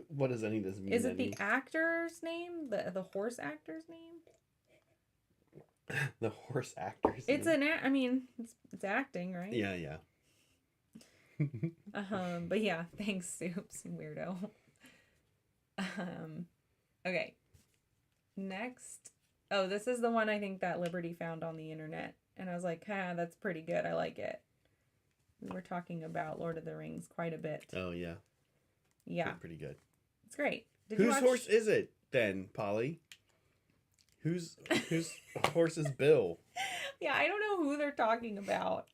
what does any of this mean? Is it the actor's name? The horse actor's name? The horse actor's name? It's acting, right? Yeah. But yeah, thanks, Soups, weirdo. Okay. Next. Oh, this is the one I think that Liberty found on the internet. And I was like, that's pretty good. I like it. We were talking about Lord of the Rings quite a bit. Oh, yeah. Yeah. Pretty good. It's great. Whose horse is it then, Polly? Whose horse is Bill? Yeah, I don't know who they're talking about.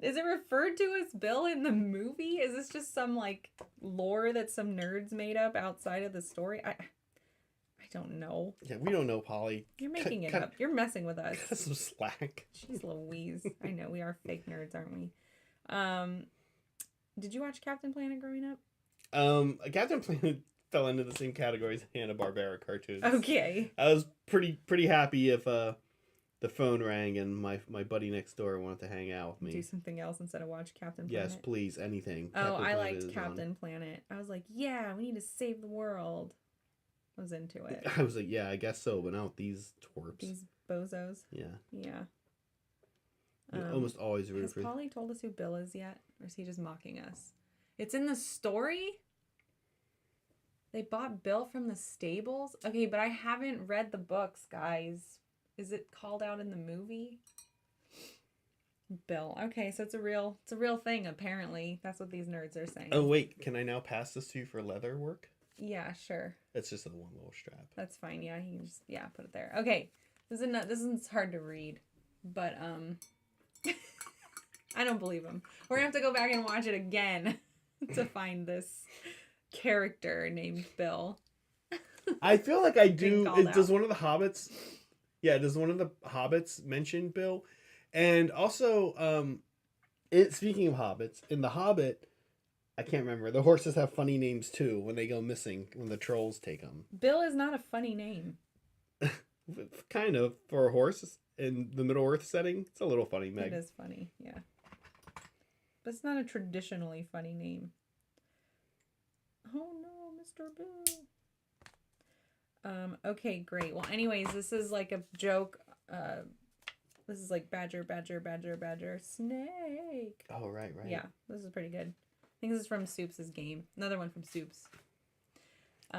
Is it referred to as Bill in the movie? Is this just some like lore that some nerds made up outside of the story? I don't know. Yeah, we don't know, Polly. You're making it up. You're messing with us. Cut some slack. Jeez Louise. I know we are fake nerds, aren't we? Did you watch Captain Planet growing up? Captain Planet fell into the same category as Hanna-Barbera cartoons. Okay. I was pretty happy if the phone rang and my buddy next door wanted to hang out with me. Do something else instead of watch Captain Planet? Yes, please, anything. I liked Captain Planet. I was like, yeah, we need to save the world. I was into it. I was like, yeah, I guess so, but not with these twerps. These bozos. Yeah. Yeah. Almost always root for. Has Polly told us who Bill is yet? Or is he just mocking us? It's in the story? They bought Bill from the stables? Okay, but I haven't read the books, guys. Is it called out in the movie? Bill. Okay, so it's a real thing, apparently. That's what these nerds are saying. Oh, wait. Can I now pass this to you for leather work? Yeah, sure. It's just a one little strap. That's fine. Yeah, you can just put it there. Okay. This is hard to read, but I don't believe him. We're gonna have to go back and watch it again to find this character named Bill. I feel like I do. Does one of the hobbits? Yeah, does one of the hobbits mention Bill? And also, speaking of hobbits, in The Hobbit, I can't remember. The horses have funny names too when they go missing, when the trolls take them. Bill is not a funny name. Kind of, for a horse in the Middle Earth setting. It's a little funny, Meg. It is funny, yeah. But it's not a traditionally funny name. Oh no, Mr. Bill. Okay, great. Well, anyways, this is like a joke. This is like badger, badger, badger, badger, snake. Oh, right. Yeah, this is pretty good. I think this is from Soups' game. Another one from Soups.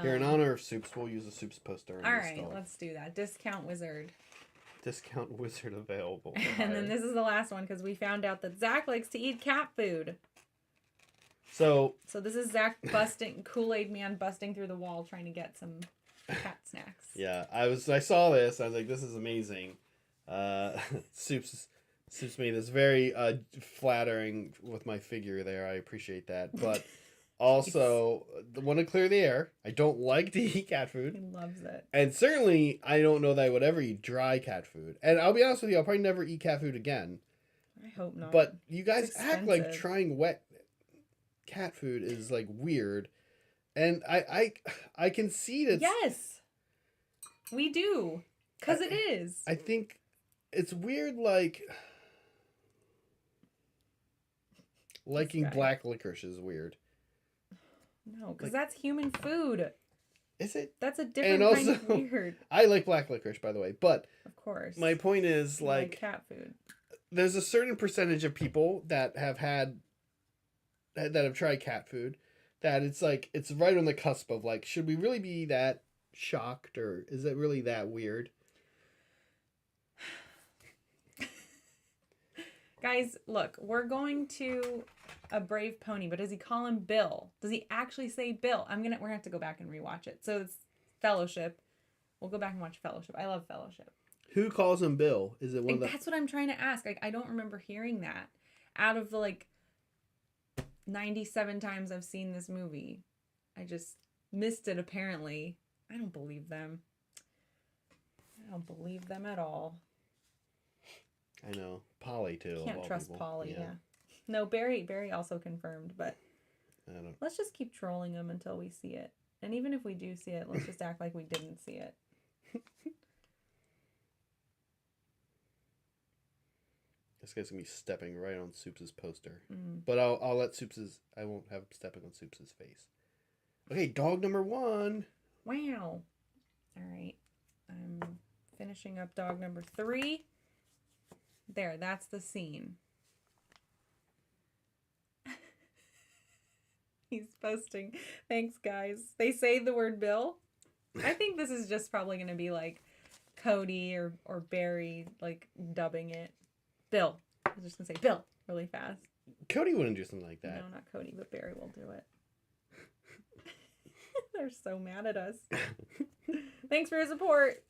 Here, in honor of Soups, we'll use a Soups poster. All right, let's do that. Discount wizard. Discount wizard available. And then this is the last one because we found out that Zach likes to eat cat food. So this is Zach Kool-Aid man busting through the wall trying to get some cat snacks. Yeah, I saw this. I was like, this is amazing. Soups made this very flattering with my figure there. I appreciate that. But also, I want to clear the air. I don't like to eat cat food. He loves it. And certainly, I don't know that I would ever eat dry cat food. And I'll be honest with you, I'll probably never eat cat food again. I hope not. But you guys act like trying wet cat food is like weird. And I concede it's... Yes! We do. Because it is. I think it's weird, like... Liking black licorice is weird. No, because that's human food. Is it? That's a different kind of weird. I like black licorice, by the way, but... Of course. My point is, like cat food. There's a certain percentage of people that have tried cat food that it's like, it's right on the cusp of like, should we really be that shocked, or is it really that weird? Guys, look, we're going to a brave pony, but does he call him Bill? Does he actually say Bill? We're gonna have to go back and rewatch it. So it's Fellowship. We'll go back and watch Fellowship. I love Fellowship. Who calls him Bill? Is it one of the... That's what I'm trying to ask. I don't remember hearing that. Out of the like 97 times I've seen this movie, I just missed it apparently. I don't believe them. I don't believe them at all. I know. Polly too. Can't trust Polly, yeah. No, Barry also confirmed, but let's just keep trolling him until we see it. And even if we do see it, let's just act like we didn't see it. This guy's gonna be stepping right on Soups' poster. But I'll let I won't have him stepping on Soups' face. Okay, dog number 1. Wow. Alright. I'm finishing up dog number 3. There, that's the scene. He's posting. Thanks, guys. They say the word Bill. I think this is just probably going to be like Cody or Barry like dubbing it. Bill. I was just going to say Bill really fast. Cody wouldn't do something like that. No, not Cody, but Barry will do it. They're so mad at us. Thanks for your support.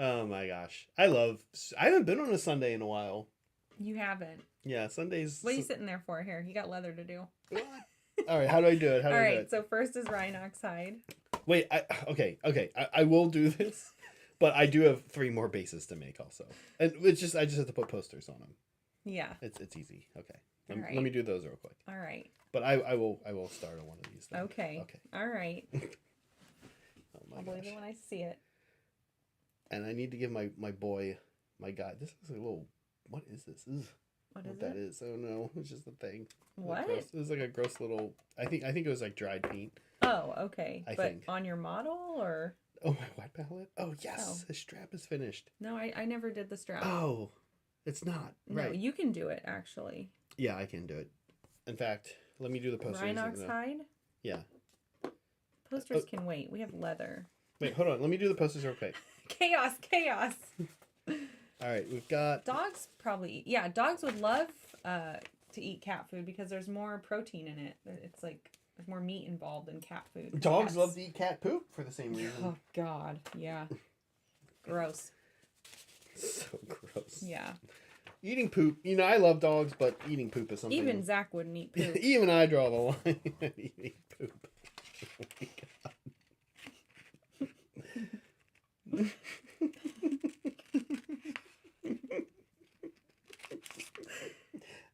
Oh my gosh. I haven't been on a Sunday in a while. You haven't? Yeah, Sundays. What are you sitting there for? Here, you got leather to do. What? All right, how do I do it? All right, so first is Rhinox hide. Wait, okay. I will do this, but I do have 3 more bases to make also. And it's just, I just have to put posters on them. Yeah. It's easy. Okay. Let me do those real quick. All right. But I will start on one of these things. Okay. All right. I'll believe it when I see it. And I need to give my boy, my guy. This is a little. What is this? What that is? Oh no, it's just a thing. What? It was like a gross little. I think it was like dried paint. Oh, okay. I think on your model or? Oh, my white palette. Oh yes, the strap is finished. No, I never did the strap. Oh, it's not. No, right. You can do it actually. Yeah, I can do it. In fact, let me do the posters. Rhinox hide. Yeah. Posters can wait. We have leather. Wait, hold on. Let me do the posters real quick. Chaos. All right, we've got... Dogs probably... Yeah, dogs would love to eat cat food because there's more protein in it. It's like there's more meat involved in cat food. Dogs love to eat cat poop for the same reason. Oh, God. Yeah. Gross. So gross. Yeah. Eating poop. You know, I love dogs, but eating poop is something... Even Zach wouldn't eat poop. Even I draw the line at eating poop. Oh, my God.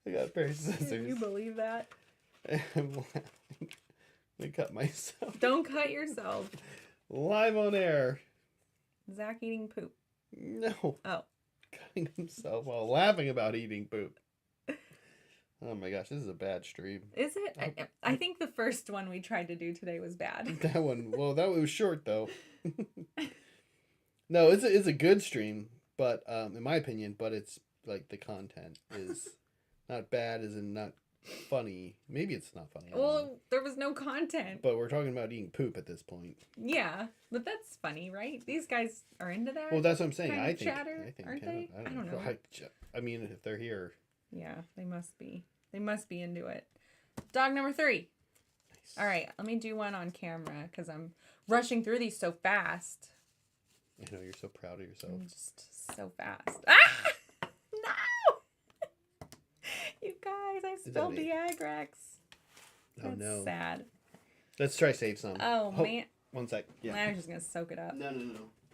I got a pair of scissors. Can you believe that? I'm laughing. I cut myself. Don't cut yourself. Live on air. Zach eating poop. No. Oh. Cutting himself while laughing about eating poop. Oh my gosh, this is a bad stream. Is it? I think the first one we tried to do today was bad. That one, well, that was short though. No, it's a good stream, but in my opinion, but it's like the content is not bad, as in not funny. Maybe it's not funny. Well, there was no content. But we're talking about eating poop at this point. Yeah, but that's funny, right? These guys are into that. Well, that's what I'm saying. Kind of I think aren't they? I don't know. I mean, if they're here. Yeah, they must be. They must be into it. Dog number 3. Nice. All right, let me do one on camera because I'm rushing through these so fast. I know, you're so proud of yourself. I'm just so fast. Ah! No! You guys, I spilled the Agrax. Oh, no. That's sad. Let's try save some. Oh, man. One sec. Yeah. I was just going to soak it up. No.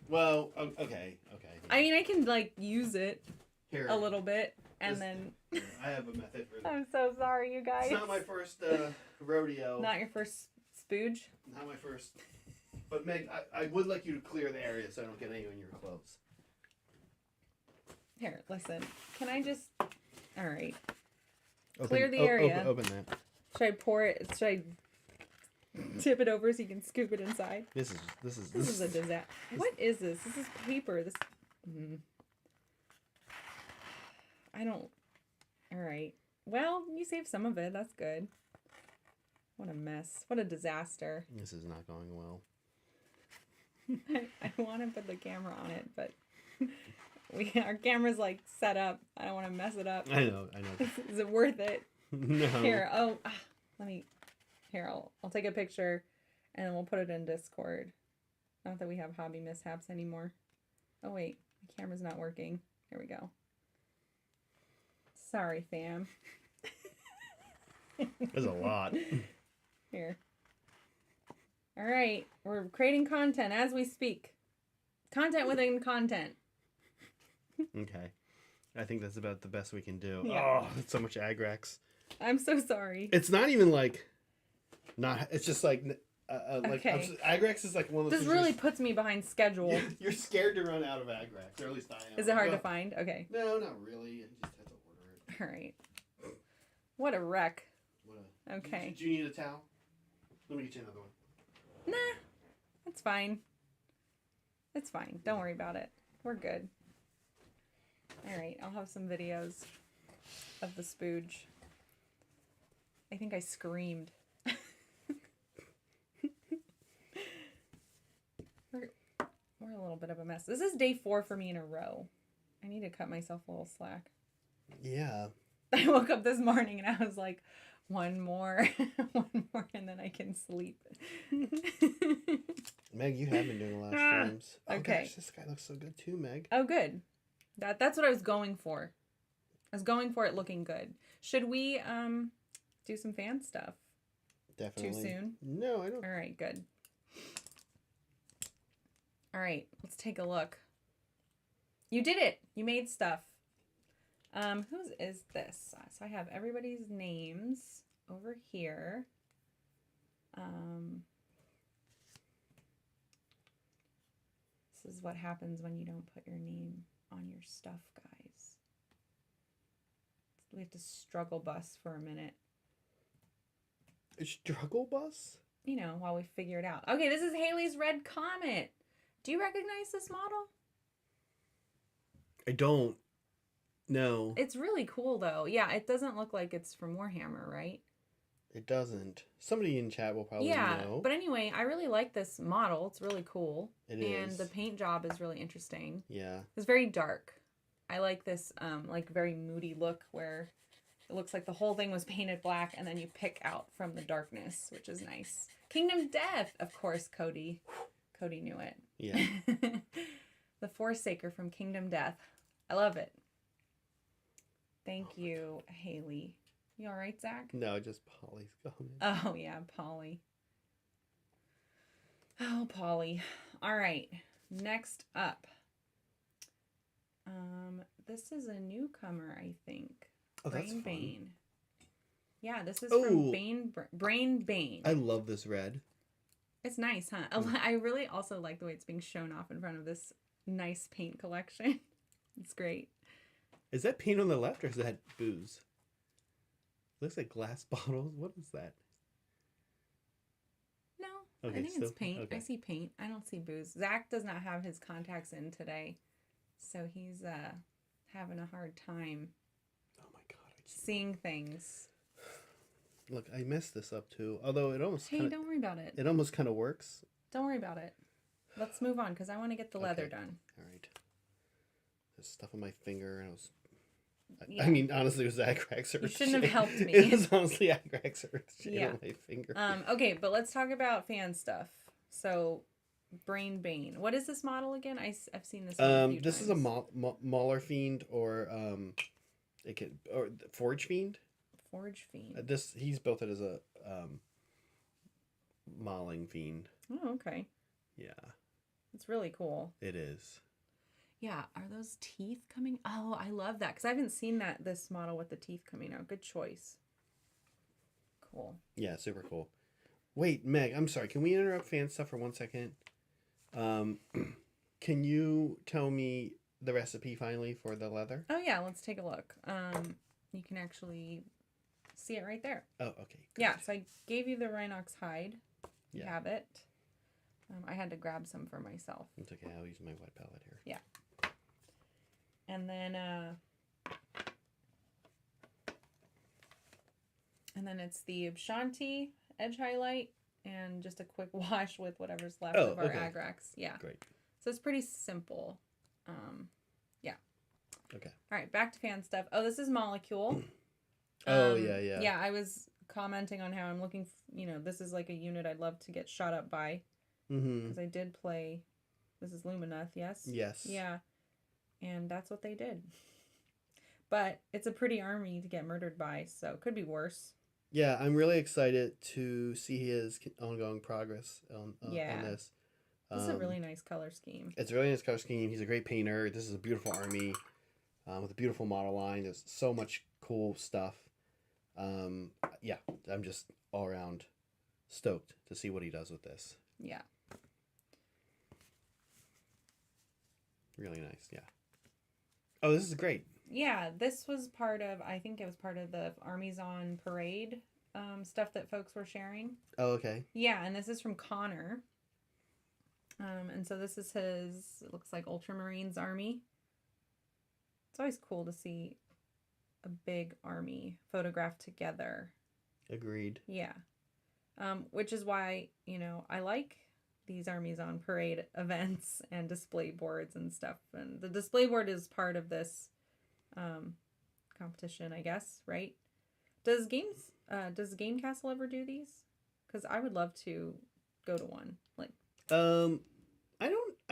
Well, okay. I mean, I can, like, use it here a little bit, and then... I have a method for that. I'm so sorry, you guys. It's not my first rodeo. Not your first spooge? Not my first. But Meg, I would like you to clear the area so I don't get any on your clothes. Here, listen. Can I just... All right. Clear the area. Open that. Should I pour it? Should I tip it over so you can scoop it inside? This is a disaster. What is this? This is paper. This... I don't... All right. Well, you saved some of it. That's good. What a mess. What a disaster. This is not going well. I want to put the camera on it, but our camera's like set up. I don't want to mess it up. I know. Is it worth it? No. Here, I'll take a picture and then we'll put it in Discord. Not that we have hobby mishaps anymore. Oh wait, the camera's not working. Here we go. Sorry, fam. There's a lot. Here. All right, we're creating content as we speak. Content within content. Okay. I think that's about the best we can do. Yeah. Oh, it's so much Agrax. I'm so sorry. It's not even like... It's just like... Okay. Agrax is like one of those... This really puts me behind schedule. You're scared to run out of Agrax, or at least I am. Is it hard to find? Okay. No, not really. You just have to order it. All right. What a wreck. Okay. Do you need a towel? Let me get you another one. Nah, that's fine. It's fine. Don't worry about it. We're good. All right, I'll have some videos of the spooge. I think I screamed. We're a little bit of a mess. This is day 4 for me in a row. I need to cut myself a little slack. Yeah. I woke up this morning and I was like, one more, and then I can sleep. Meg, you have been doing a lot of streams. Oh, okay. Gosh, this guy looks so good too, Meg. Oh, good. That's what I was going for. I was going for it looking good. Should we do some fan stuff? Definitely. Too soon? No, I don't. All right, good. All right, let's take a look. You did it. You made stuff. Whose is this? So I have everybody's names over here. This is what happens when you don't put your name on your stuff, guys. We have to struggle bus for a minute. A struggle bus? You know, while we figure it out. Okay, this is Haley's Red Comet. Do you recognize this model? I don't. No. It's really cool, though. Yeah, it doesn't look like it's from Warhammer, right? It doesn't. Somebody in chat will probably know. But anyway, I really like this model. It's really cool. It is. And the paint job is really interesting. Yeah. It's very dark. I like this, like, very moody look where it looks like the whole thing was painted black and then you pick out from the darkness, which is nice. Kingdom Death, of course, Cody. Cody knew it. Yeah. The Forsaker from Kingdom Death. I love it. Thank you, Haley. You all right, Zach? No, just Polly's comment. Oh, yeah, Polly. Oh, Polly. All right. Next up. This is a newcomer, I think. Oh, that's fun. Bane. Yeah, this is from Brain Bane. I love this red. It's nice, huh? I really also like the way it's being shown off in front of this nice paint collection. It's great. Is that paint on the left or is that booze? Looks like glass bottles. What is that? No, okay, I think it's paint. Okay. I see paint. I don't see booze. Zach does not have his contacts in today, so he's having a hard time. Oh my god! Seeing things. Look, I messed this up too. Although it almost don't worry about it. It almost kind of works. Don't worry about it. Let's move on because I want to get the leather done. All right. There's stuff on my finger, and I was. Yeah. I mean, honestly, it was Agrax. You shouldn't have helped me. It was honestly Agrax on my finger. Okay, but let's talk about fan stuff. So, Brain Bane. What is this model again? I've seen this. This is a Mauler Fiend or Forge Fiend. Forge Fiend. He's built it as a Mauling Fiend. Oh, okay. Yeah. It's really cool. It is. Yeah, are those teeth coming? Oh, I love that because I haven't seen this model with the teeth coming out. Good choice. Cool. Yeah, super cool. Wait, Meg, I'm sorry. Can we interrupt fan stuff for 1 second? Can you tell me the recipe finally for the leather? Oh yeah, let's take a look. You can actually see it right there. Oh, okay. Good. Yeah, so I gave you the Rhinox hide. You Yeah. have it. I had to grab some for myself. It's okay. I'll use my wet palette here. Yeah. And then it's the Abshanti edge highlight and just a quick wash with whatever's left of our Agrax. Yeah. Great. So it's pretty simple. Yeah. Okay. All right, back to fan stuff. Oh, this is Molecule. Yeah. Yeah, I was commenting on how I'm looking, this is like a unit I'd love to get shot up by. Mm-hmm. Because I did play, this is Lumineth, yes? Yes. Yeah. And that's what they did. But it's a pretty army to get murdered by, so it could be worse. Yeah, I'm really excited to see his ongoing progress on this. This is a really nice color scheme. It's a really nice color scheme. He's a great painter. This is a beautiful army with a beautiful model line. There's so much cool stuff. Yeah, I'm just all around stoked to see what he does with this. Yeah. Really nice, yeah. Oh, this is great. Yeah, this was I think it was part of the Armies on Parade stuff that folks were sharing. Oh, okay. Yeah, and this is from Connor. And so this is his, it looks like Ultramarines army. It's always cool to see a big army photographed together. Agreed. Yeah. Which is why, I like these Armies on Parade events and display boards and stuff. And the display board is part of this competition, I guess, right? Does Game Castle ever do these? Because I would love to go to one.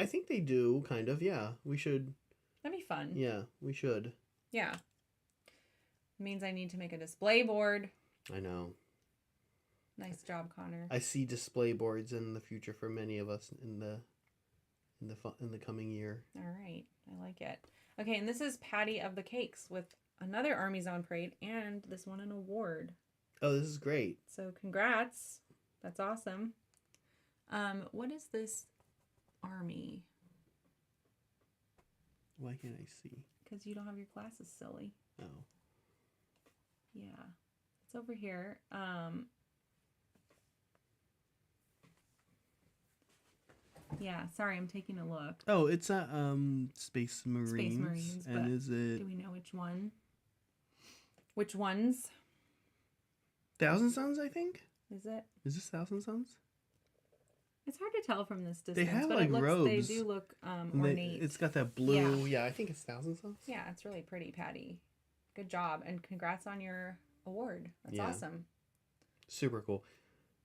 I think they do, kind of, yeah. We should. That'd be fun. Yeah, we should. Yeah. It means I need to make a display board. I know. Nice job, Connor. I see display boards in the future for many of us in the coming year. All right, I like it. Okay, and this is Patty of the Cakes with another Armies on Parade, and this won an award. Oh, this is great. So congrats. That's awesome. What is this army? Why can't I see? Because you don't have your glasses, silly. Oh. Yeah, it's over here. Yeah, sorry, I'm taking a look. Oh, it's Space Marines. Space Marines, and but is it? Do we know which one? Which ones? Thousand Suns, I think. Is it? Is this Thousand Suns? It's hard to tell from this distance. They have but like robes. They do look ornate. It's got that blue. Yeah, I think it's Thousand Suns. Yeah, it's really pretty, Patty. Good job, and congrats on your award. That's awesome. Super cool.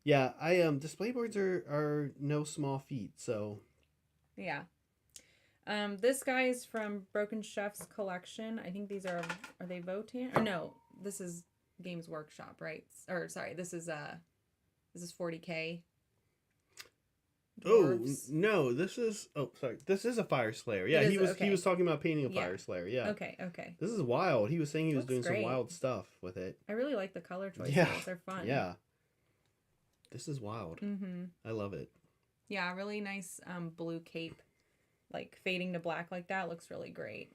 Yeah, display boards are no small feat, so. Yeah. This guy is from Broken Chef's collection. I think these are they Votan? Or no, this is Games Workshop, right? Or sorry, this is 40K. dwarves. Oh no, this is this is a fire slayer. Yeah, he was talking about painting a fire slayer. Yeah. Okay. This is wild. He was saying he was doing some wild stuff with it. I really like the color choices. Yeah. They're fun. Yeah. This is wild. Mm-hmm. I love it. Yeah, really nice blue cape, like fading to black like that looks really great.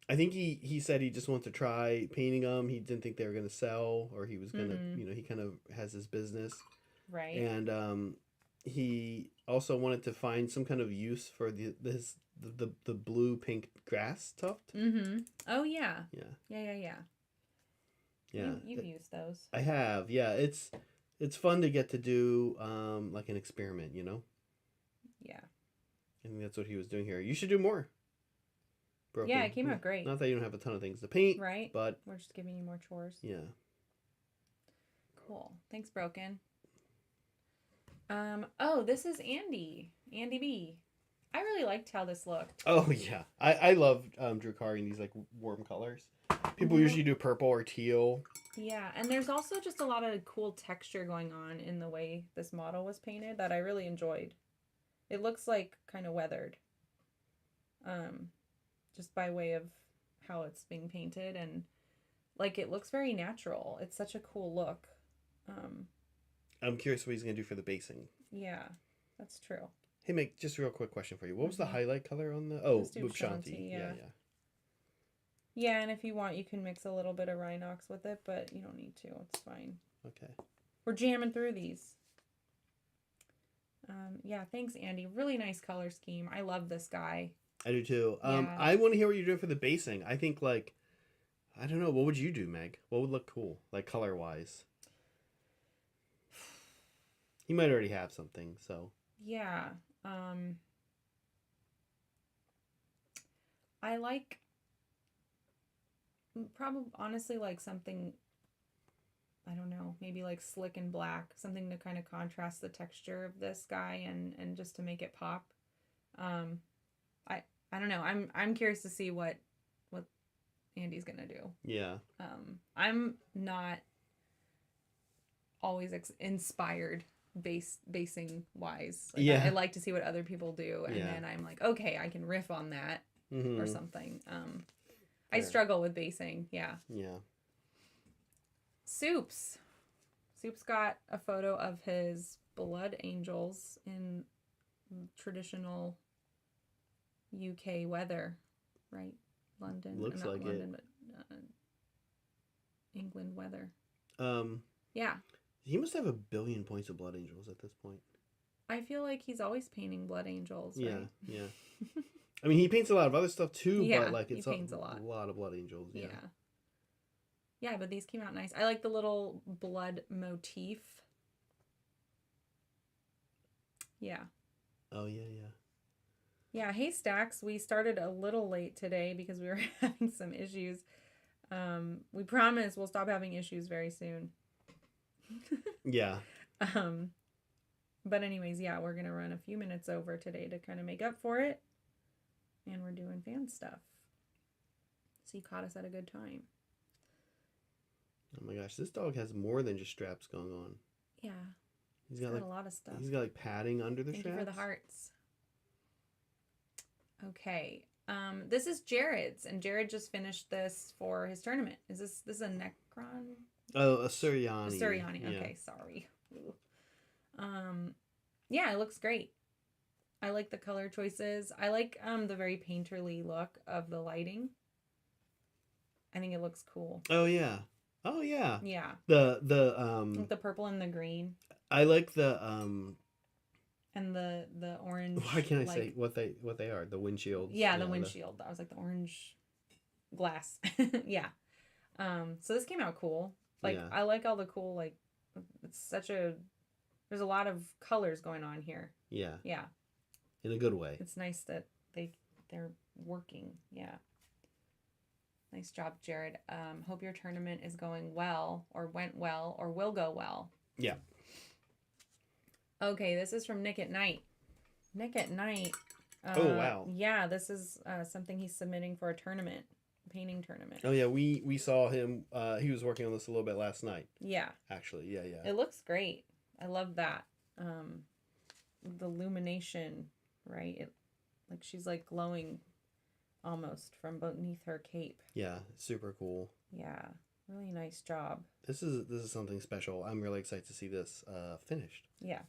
I think he said he just wanted to try painting them. He didn't think they were going to sell, or he was going to, he kind of has his business. Right. And he also wanted to find some kind of use for the blue pink grass tuft. Mm-hmm. Oh yeah. Yeah. Yeah. You've used those. I have. Yeah. It's fun to get to do like an experiment, Yeah. I think that's what he was doing here. You should do more. Broken. Yeah, it came out great. Not that you don't have a ton of things to paint. Right. But we're just giving you more chores. Yeah. Cool. Thanks, Broken. Oh, this is Andy B. I really liked how this looked. Oh yeah, I love Drukari in these like warm colors. People usually do purple or teal. Yeah, and there's also just a lot of cool texture going on in the way this model was painted that I really enjoyed. It looks like kind of weathered. Just by way of how it's being painted, and like it looks very natural. It's such a cool look. I'm curious what he's gonna do for the basing. Yeah, that's true. Hey, Meg, just a real quick question for you. What was the highlight color on the? Oh, Shanti. Yeah. Yeah, and if you want, you can mix a little bit of Rhinox with it, but you don't need to. It's fine. Okay. We're jamming through these. Yeah, thanks, Andy. Really nice color scheme. I love this guy. I do too. I want to hear what you're doing for the basing. I think I don't know. What would you do, Meg? What would look cool, like color wise? You might already have something, so. Yeah. I like probably honestly like something, I don't know, maybe like slick and black, something to kind of contrast the texture of this guy and just to make it pop. I don't know. I'm curious to see what Andy's gonna do. Yeah. I'm not always inspired basing wise. Like, I like to see what other people do, and then I'm like, okay, I can riff on that or something. I struggle with basing. Yeah. Soup's got a photo of his blood angels in traditional UK weather, right? London. Looks not like London, it. But England weather. Yeah. He must have 1 billion points of blood angels at this point. I feel like he's always painting blood angels, right? Yeah. I mean, he paints a lot of other stuff too, but like it's he paints a lot of blood angels. Yeah. Yeah, but these came out nice. I like the little blood motif. Yeah. Oh, yeah. Yeah, hey Stacks, we started a little late today because we were having some issues. We promise we'll stop having issues very soon. Yeah. But anyways, yeah, we're going to run a few minutes over today to kind of make up for it. And we're doing fan stuff. So you caught us at a good time. Oh my gosh, this dog has more than just straps going on. Yeah. He's got like, a lot of stuff. He's got like padding under the straps. Thank you for the hearts. Okay. This is Jared's, and Jared just finished this for his tournament. Is this a Necron? Oh, a Suriani. A Suriani. Okay, sorry. Yeah, it looks great. I like the color choices. I like the very painterly look of the lighting. I think it looks cool. Oh yeah. Yeah. The purple and the green. I like the and the orange. Why can't I say what they are? The windshields. Yeah, the windshield. I was like the orange glass. Yeah. So this came out cool. Like I like all the cool, like there's a lot of colors going on here. Yeah. Yeah. In a good way. It's nice that they're working. Yeah. Nice job, Jared. Hope your tournament is going well, or went well, or will go well. Yeah. Okay, this is from Nick at Night. Nick at Night. Oh, wow. Yeah, this is something he's submitting for a tournament, painting tournament. Oh, yeah, we saw him. He was working on this a little bit last night. Yeah. Actually, yeah. It looks great. I love that. the illumination, right? Like she's like glowing almost from beneath her cape. Yeah, super cool. Yeah, really nice job. This is something special. I'm really excited to see this finished. Yeah.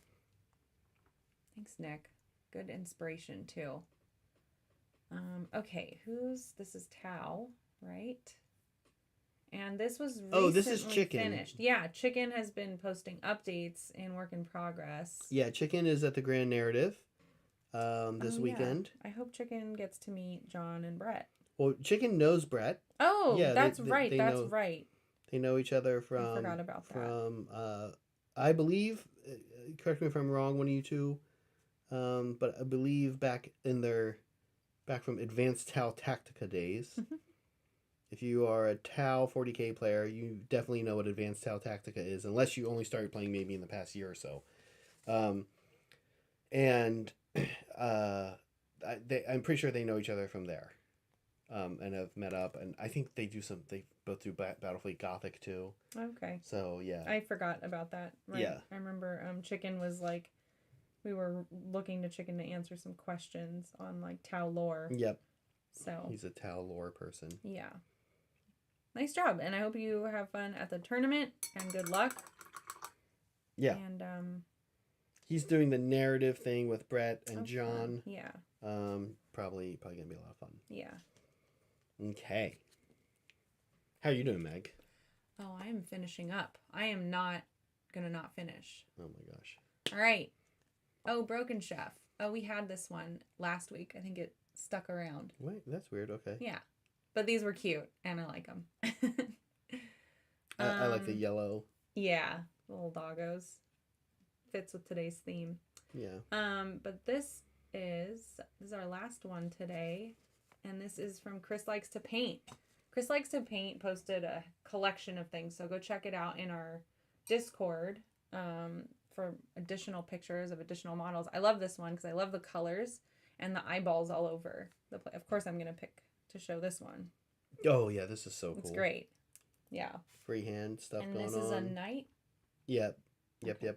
Thanks, Nick. Good inspiration too. Okay, this is Tao, right? And this was recently this is Chicken. Finished. Yeah, Chicken has been posting updates in work in progress. Yeah, Chicken is at the Grand Narrative this weekend. Yeah. I hope Chicken gets to meet John and Brett. Well, Chicken knows Brett. Oh, yeah, that's right. That's right. They know each other from... I forgot about that. From, I believe, correct me if I'm wrong, one of you two, but I believe back from Advanced Tau Tactica days... If you are a Tau 40k player, you definitely know what Advanced Tau Tactica is, unless you only started playing maybe in the past year or so. I'm pretty sure they know each other from there, and have met up. And I think they both do Battlefleet Gothic too. Okay. So yeah. I forgot about that. Right? Yeah. I remember Chicken was like, we were looking to Chicken to answer some questions on like Tau lore. Yep. So he's a Tau lore person. Yeah. Nice job, and I hope you have fun at the tournament, and good luck. Yeah. And he's doing the narrative thing with Brett and John. Fun. Yeah. Probably gonna be a lot of fun. Yeah. Okay. How are you doing, Meg? Oh, I am finishing up. I am not gonna not finish. Oh my gosh. All right. Oh, Broken Chef. Oh, we had this one last week. I think it stuck around. Wait, that's weird. Okay. Yeah. But these were cute, and I like them. I like the yellow. Yeah, little doggos. Fits with today's theme. Yeah. But this is our last one today, and this is from Chris Likes to Paint. Chris Likes to Paint posted a collection of things, so go check it out in our Discord for additional pictures of additional models. I love this one because I love the colors and the eyeballs all over the place. Of course, I'm gonna pick to show this one. Oh yeah, this is so cool. It's great. Yeah. Freehand stuff going on. And this is a knight? Yep. Okay.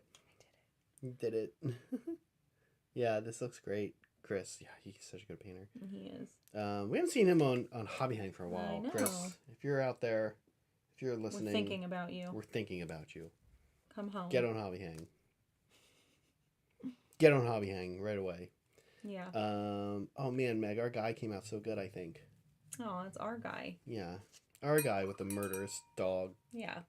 You did it. Yeah, this looks great. Chris, yeah, he's such a good painter. He is. We haven't seen him on Hobby Hang for a while. I know. Chris, if you're out there, if you're listening, we're thinking about you. We're thinking about you. Come home. Get on Hobby Hang. Get on Hobby Hang right away. Yeah. Oh man, Meg, our guy came out so good, I think. Oh, it's our guy. Yeah. Our guy with the murderous dog. Yeah.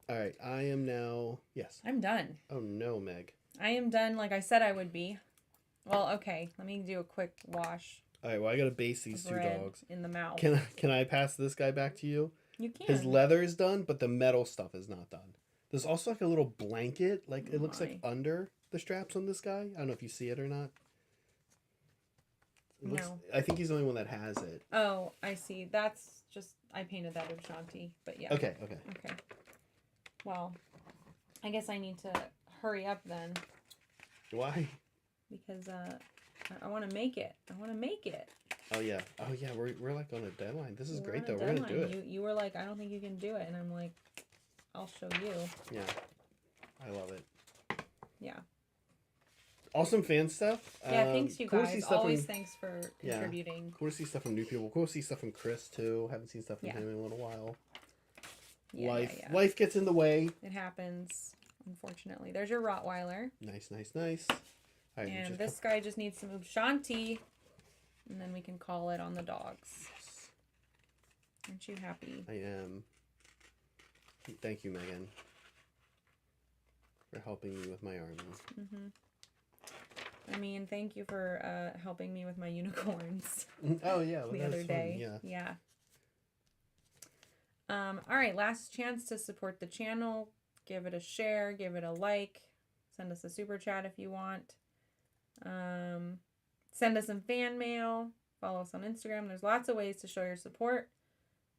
All right, I am now... Yes. I'm done. Oh no, Meg. I am done like I said I would be. Well, okay. Let me do a quick wash. All right, well, I got to base these two dogs. In the mouth. Can I pass this guy back to you? You can. His leather is done, but the metal stuff is not done. There's also like a little blanket, like it looks like under the straps on this guy. I don't know if you see it or not. No. I think he's the only one that has it. Oh, I see. That's just, I painted that Ushanti, but yeah. Okay. Well, I guess I need to hurry up then. Why? Because I want to make it. Oh yeah. We're like on a deadline. This is great though. We're gonna do it. You were like, I don't think you can do it, and I'm like, I'll show you. Yeah. I love it. Yeah. Awesome fan stuff. Yeah, thanks you guys. Always thanks for contributing. Cool to see stuff from new people. Cool to see stuff from Chris too. Haven't seen stuff from him in a little while. Life gets in the way. It happens, unfortunately. There's your Rottweiler. Nice. All right, and this guy just needs some Ushanti, and then we can call it on the dogs. Yes. Aren't you happy? I am. Thank you, Megan, for helping me with my armies. Mm-hmm. I mean, thank you for helping me with my unicorns. Oh yeah, the other day. Yeah. All right, last chance to support the channel. Give it a share, give it a like, send us a super chat if you want. Send us some fan mail. Follow us on Instagram. There's lots of ways to show your support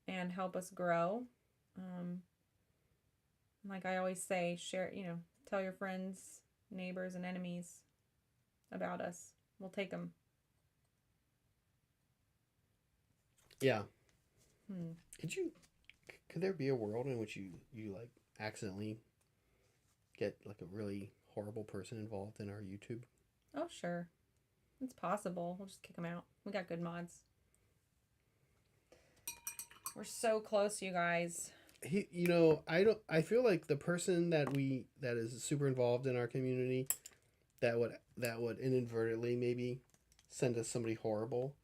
and help us grow. Like I always say, share. Tell your friends, neighbors, and enemies about us. We'll take them. Yeah. Could there be a world in which you like accidentally get like a really horrible person involved in our YouTube? Oh, sure. It's possible. We'll just kick him out. We got good mods. We're so close, you guys. I feel like the person that is super involved in our community that would inadvertently maybe send us somebody horrible.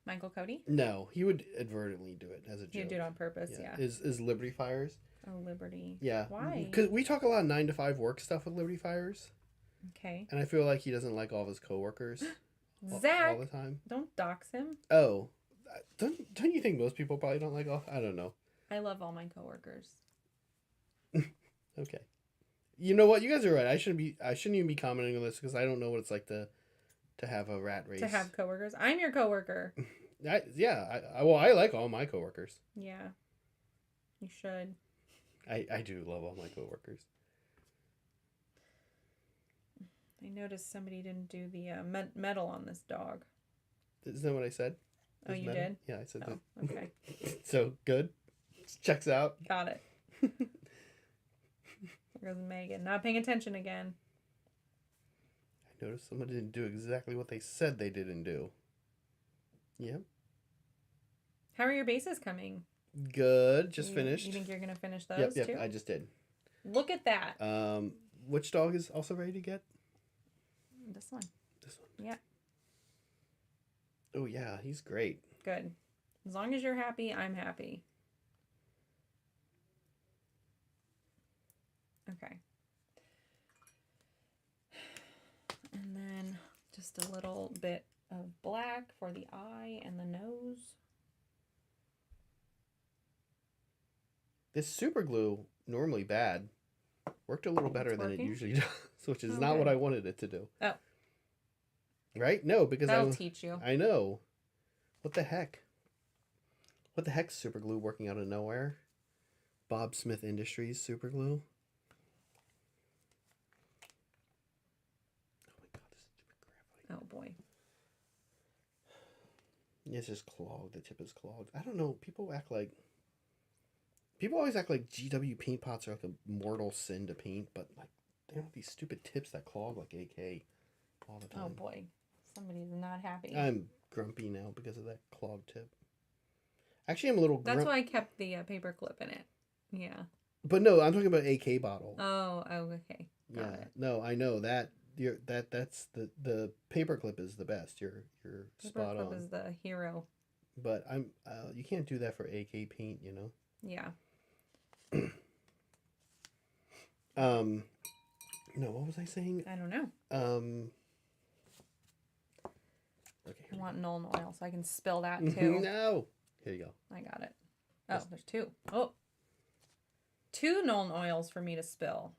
Michael Cody? No, he would inadvertently do it as a joke. He would do it on purpose, yeah. Is Liberty Fires? Oh, Liberty. Yeah. Why? Because we talk a lot of 9 to 5 work stuff with Liberty Fires. Okay. And I feel like he doesn't like all of his coworkers. Zach, all the time. Don't dox him. Oh, don't you think most people probably don't like all? I don't know. I love all my coworkers. Okay. You know what? You guys are right. I shouldn't even be commenting on this because I don't know what it's like to have a rat race. To have coworkers. I'm your coworker. I like all my coworkers. Yeah. You should. I do love all my coworkers. I noticed somebody didn't do the medal on this dog. Isn't that what I said? Oh, you did? Yeah, I said that. Okay. So, good. Checks out. Got it. There goes Megan. Not paying attention again. I noticed someone didn't do exactly what they said they didn't do. Yep. How are your bases coming? Good. Just finished. You think you're going to finish those too? Yep, I just did. Look at that. Which dog is also ready to get? This one. Yeah. Oh, yeah. He's great. Good. As long as you're happy, I'm happy. Okay. And then just a little bit of black for the eye and the nose. This super glue, normally bad, worked a little better than it usually does, which is not good. what I wanted it to do. Oh. Right? No, because That'll teach you. I know. What the heck? What the heck's super glue working out of nowhere? Bob Smith Industries super glue. Oh my god, this is stupid graphite. Oh boy. It's just clogged. The tip is clogged. I don't know. People always act like GW paint pots are like a mortal sin to paint, but like they have these stupid tips that clog like AK all the time. Oh boy. Somebody's not happy. I'm grumpy now because of that clogged tip. Actually, I'm a little That's why I kept the paper clip in it. Yeah. But no, I'm talking about AK bottle. Oh, okay. Got it. No, I know that. That's the paper clip is the best. You're spot on. Paper clip is the hero. But you can't do that for AK paint, you know. Yeah. No, what was I saying? I don't know. Okay. I want Nuln oil so I can spill that too. No. Here you go. I got it. Oh, there's 2. Oh. 2 Nuln oils for me to spill.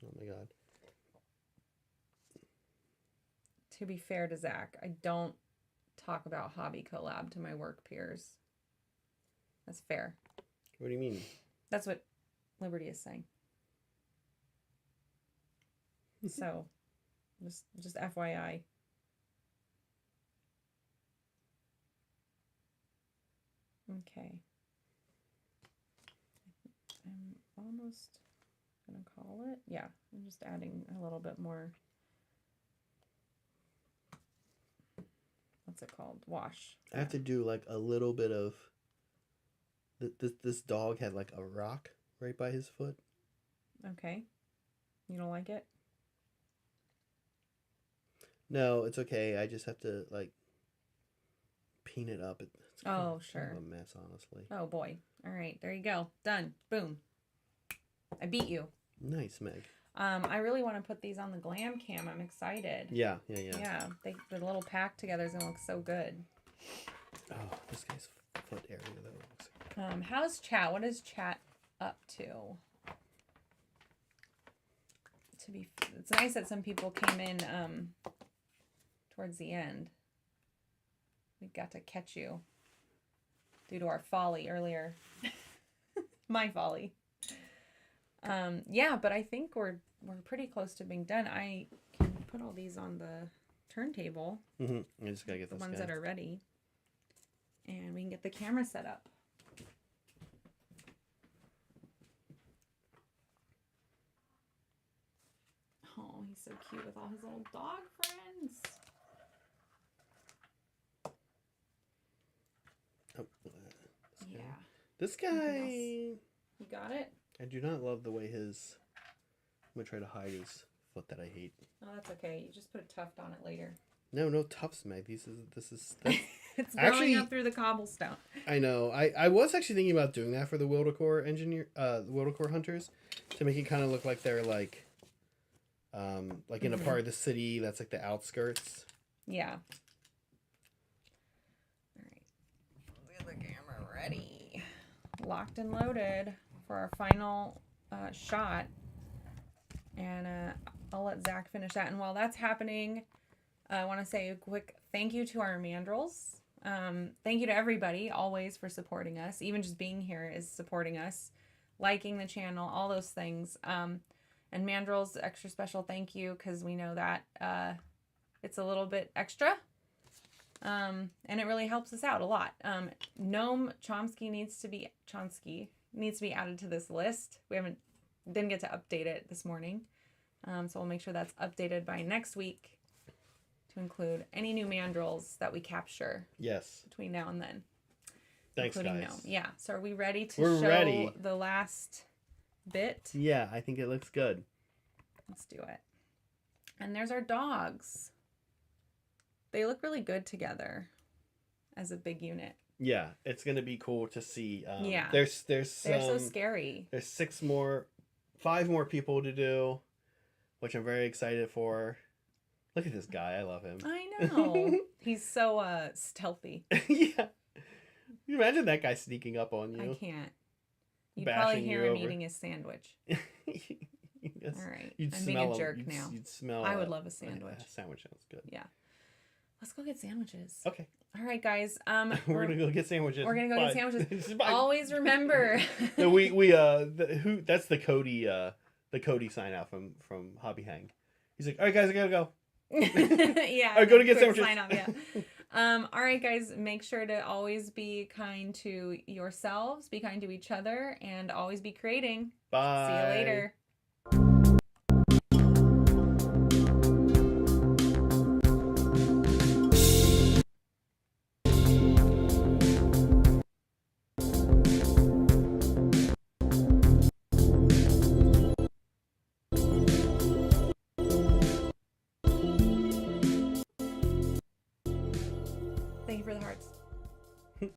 Oh my god. To be fair to Zach, I don't talk about hobby collab to my work peers. That's fair. What do you mean? That's what Liberty is saying. So, just FYI. Okay. I'm almost gonna call it. Yeah, I'm just adding a little bit more. What's it called? Wash. I have to do like a little bit of. This dog had like a rock right by his foot. Okay. You don't like it? No, it's okay. I just have to like paint it up. It's sure. Kind of a mess, honestly. Oh boy. All right, there you go. Done. Boom. I beat you. Nice, Meg. I really want to put these on the glam cam. I'm excited. Yeah. Yeah, the little pack together is gonna look so good. Oh, this guy's foot area though. How's chat? What is chat up to? It's nice that some people came in towards the end. We got to catch you due to our folly earlier. My folly. Yeah, but I think we're pretty close to being done. I can put all these on the turntable. I just gotta get the this ones guy. that are ready, and we can get the camera set up. Oh, he's so cute with all his little dog friends. Oh, yeah. This guy. You got it? I do not love the way his. I'm going to try to hide his foot that I hate. Oh, that's okay. You just put a tuft on it later. No tufts, Meg. This is it's growing up through the cobblestone. I know. I was actually thinking about doing that for the Wildercorps Wildercorps hunters, to make it kind of look like they're like in a part of the city that's like the outskirts. Yeah. All right. Let's get the camera ready. Locked and loaded for our final shot, and I'll let Zach finish that. And while that's happening, I want to say a quick thank you to our mandrels. Thank you to everybody always for supporting us. Even just being here is supporting us, liking the channel, all those things. And mandrels, extra special thank you, because we know that it's a little bit extra. And it really helps us out a lot. Gnome Chomsky needs to be added to this list. We didn't get to update it this morning. So we'll make sure that's updated by next week, to include any new mandrels that we capture. Yes. Between now and then. Thanks, guys. Gnome. Yeah. So are we ready to show the last bit? Yeah, I think it looks good. Let's do it. And there's our dogs. They look really good together as a big unit. Yeah, it's gonna be cool to see. Yeah. They're so scary. There's 5 more people to do, which I'm very excited for. Look at this guy. I love him. I know. He's so stealthy. Yeah. You imagine that guy sneaking up on you. I can't. You'd probably hear him eating his sandwich. Yes. All right. I'm being a jerk now. You'd smell. I would love a sandwich. A sandwich sounds good. Yeah. Let's go get sandwiches. Okay. All right, guys. We're gonna go get sandwiches. We're gonna go get sandwiches. Always remember. No, that's the Cody sign out from Hobby Hang. He's like, all right, guys, I gotta go. Yeah. All right, go to get sandwiches. Sign off, yeah. All right, guys. Make sure to always be kind to yourselves, be kind to each other, and always be creating. Bye. See you later.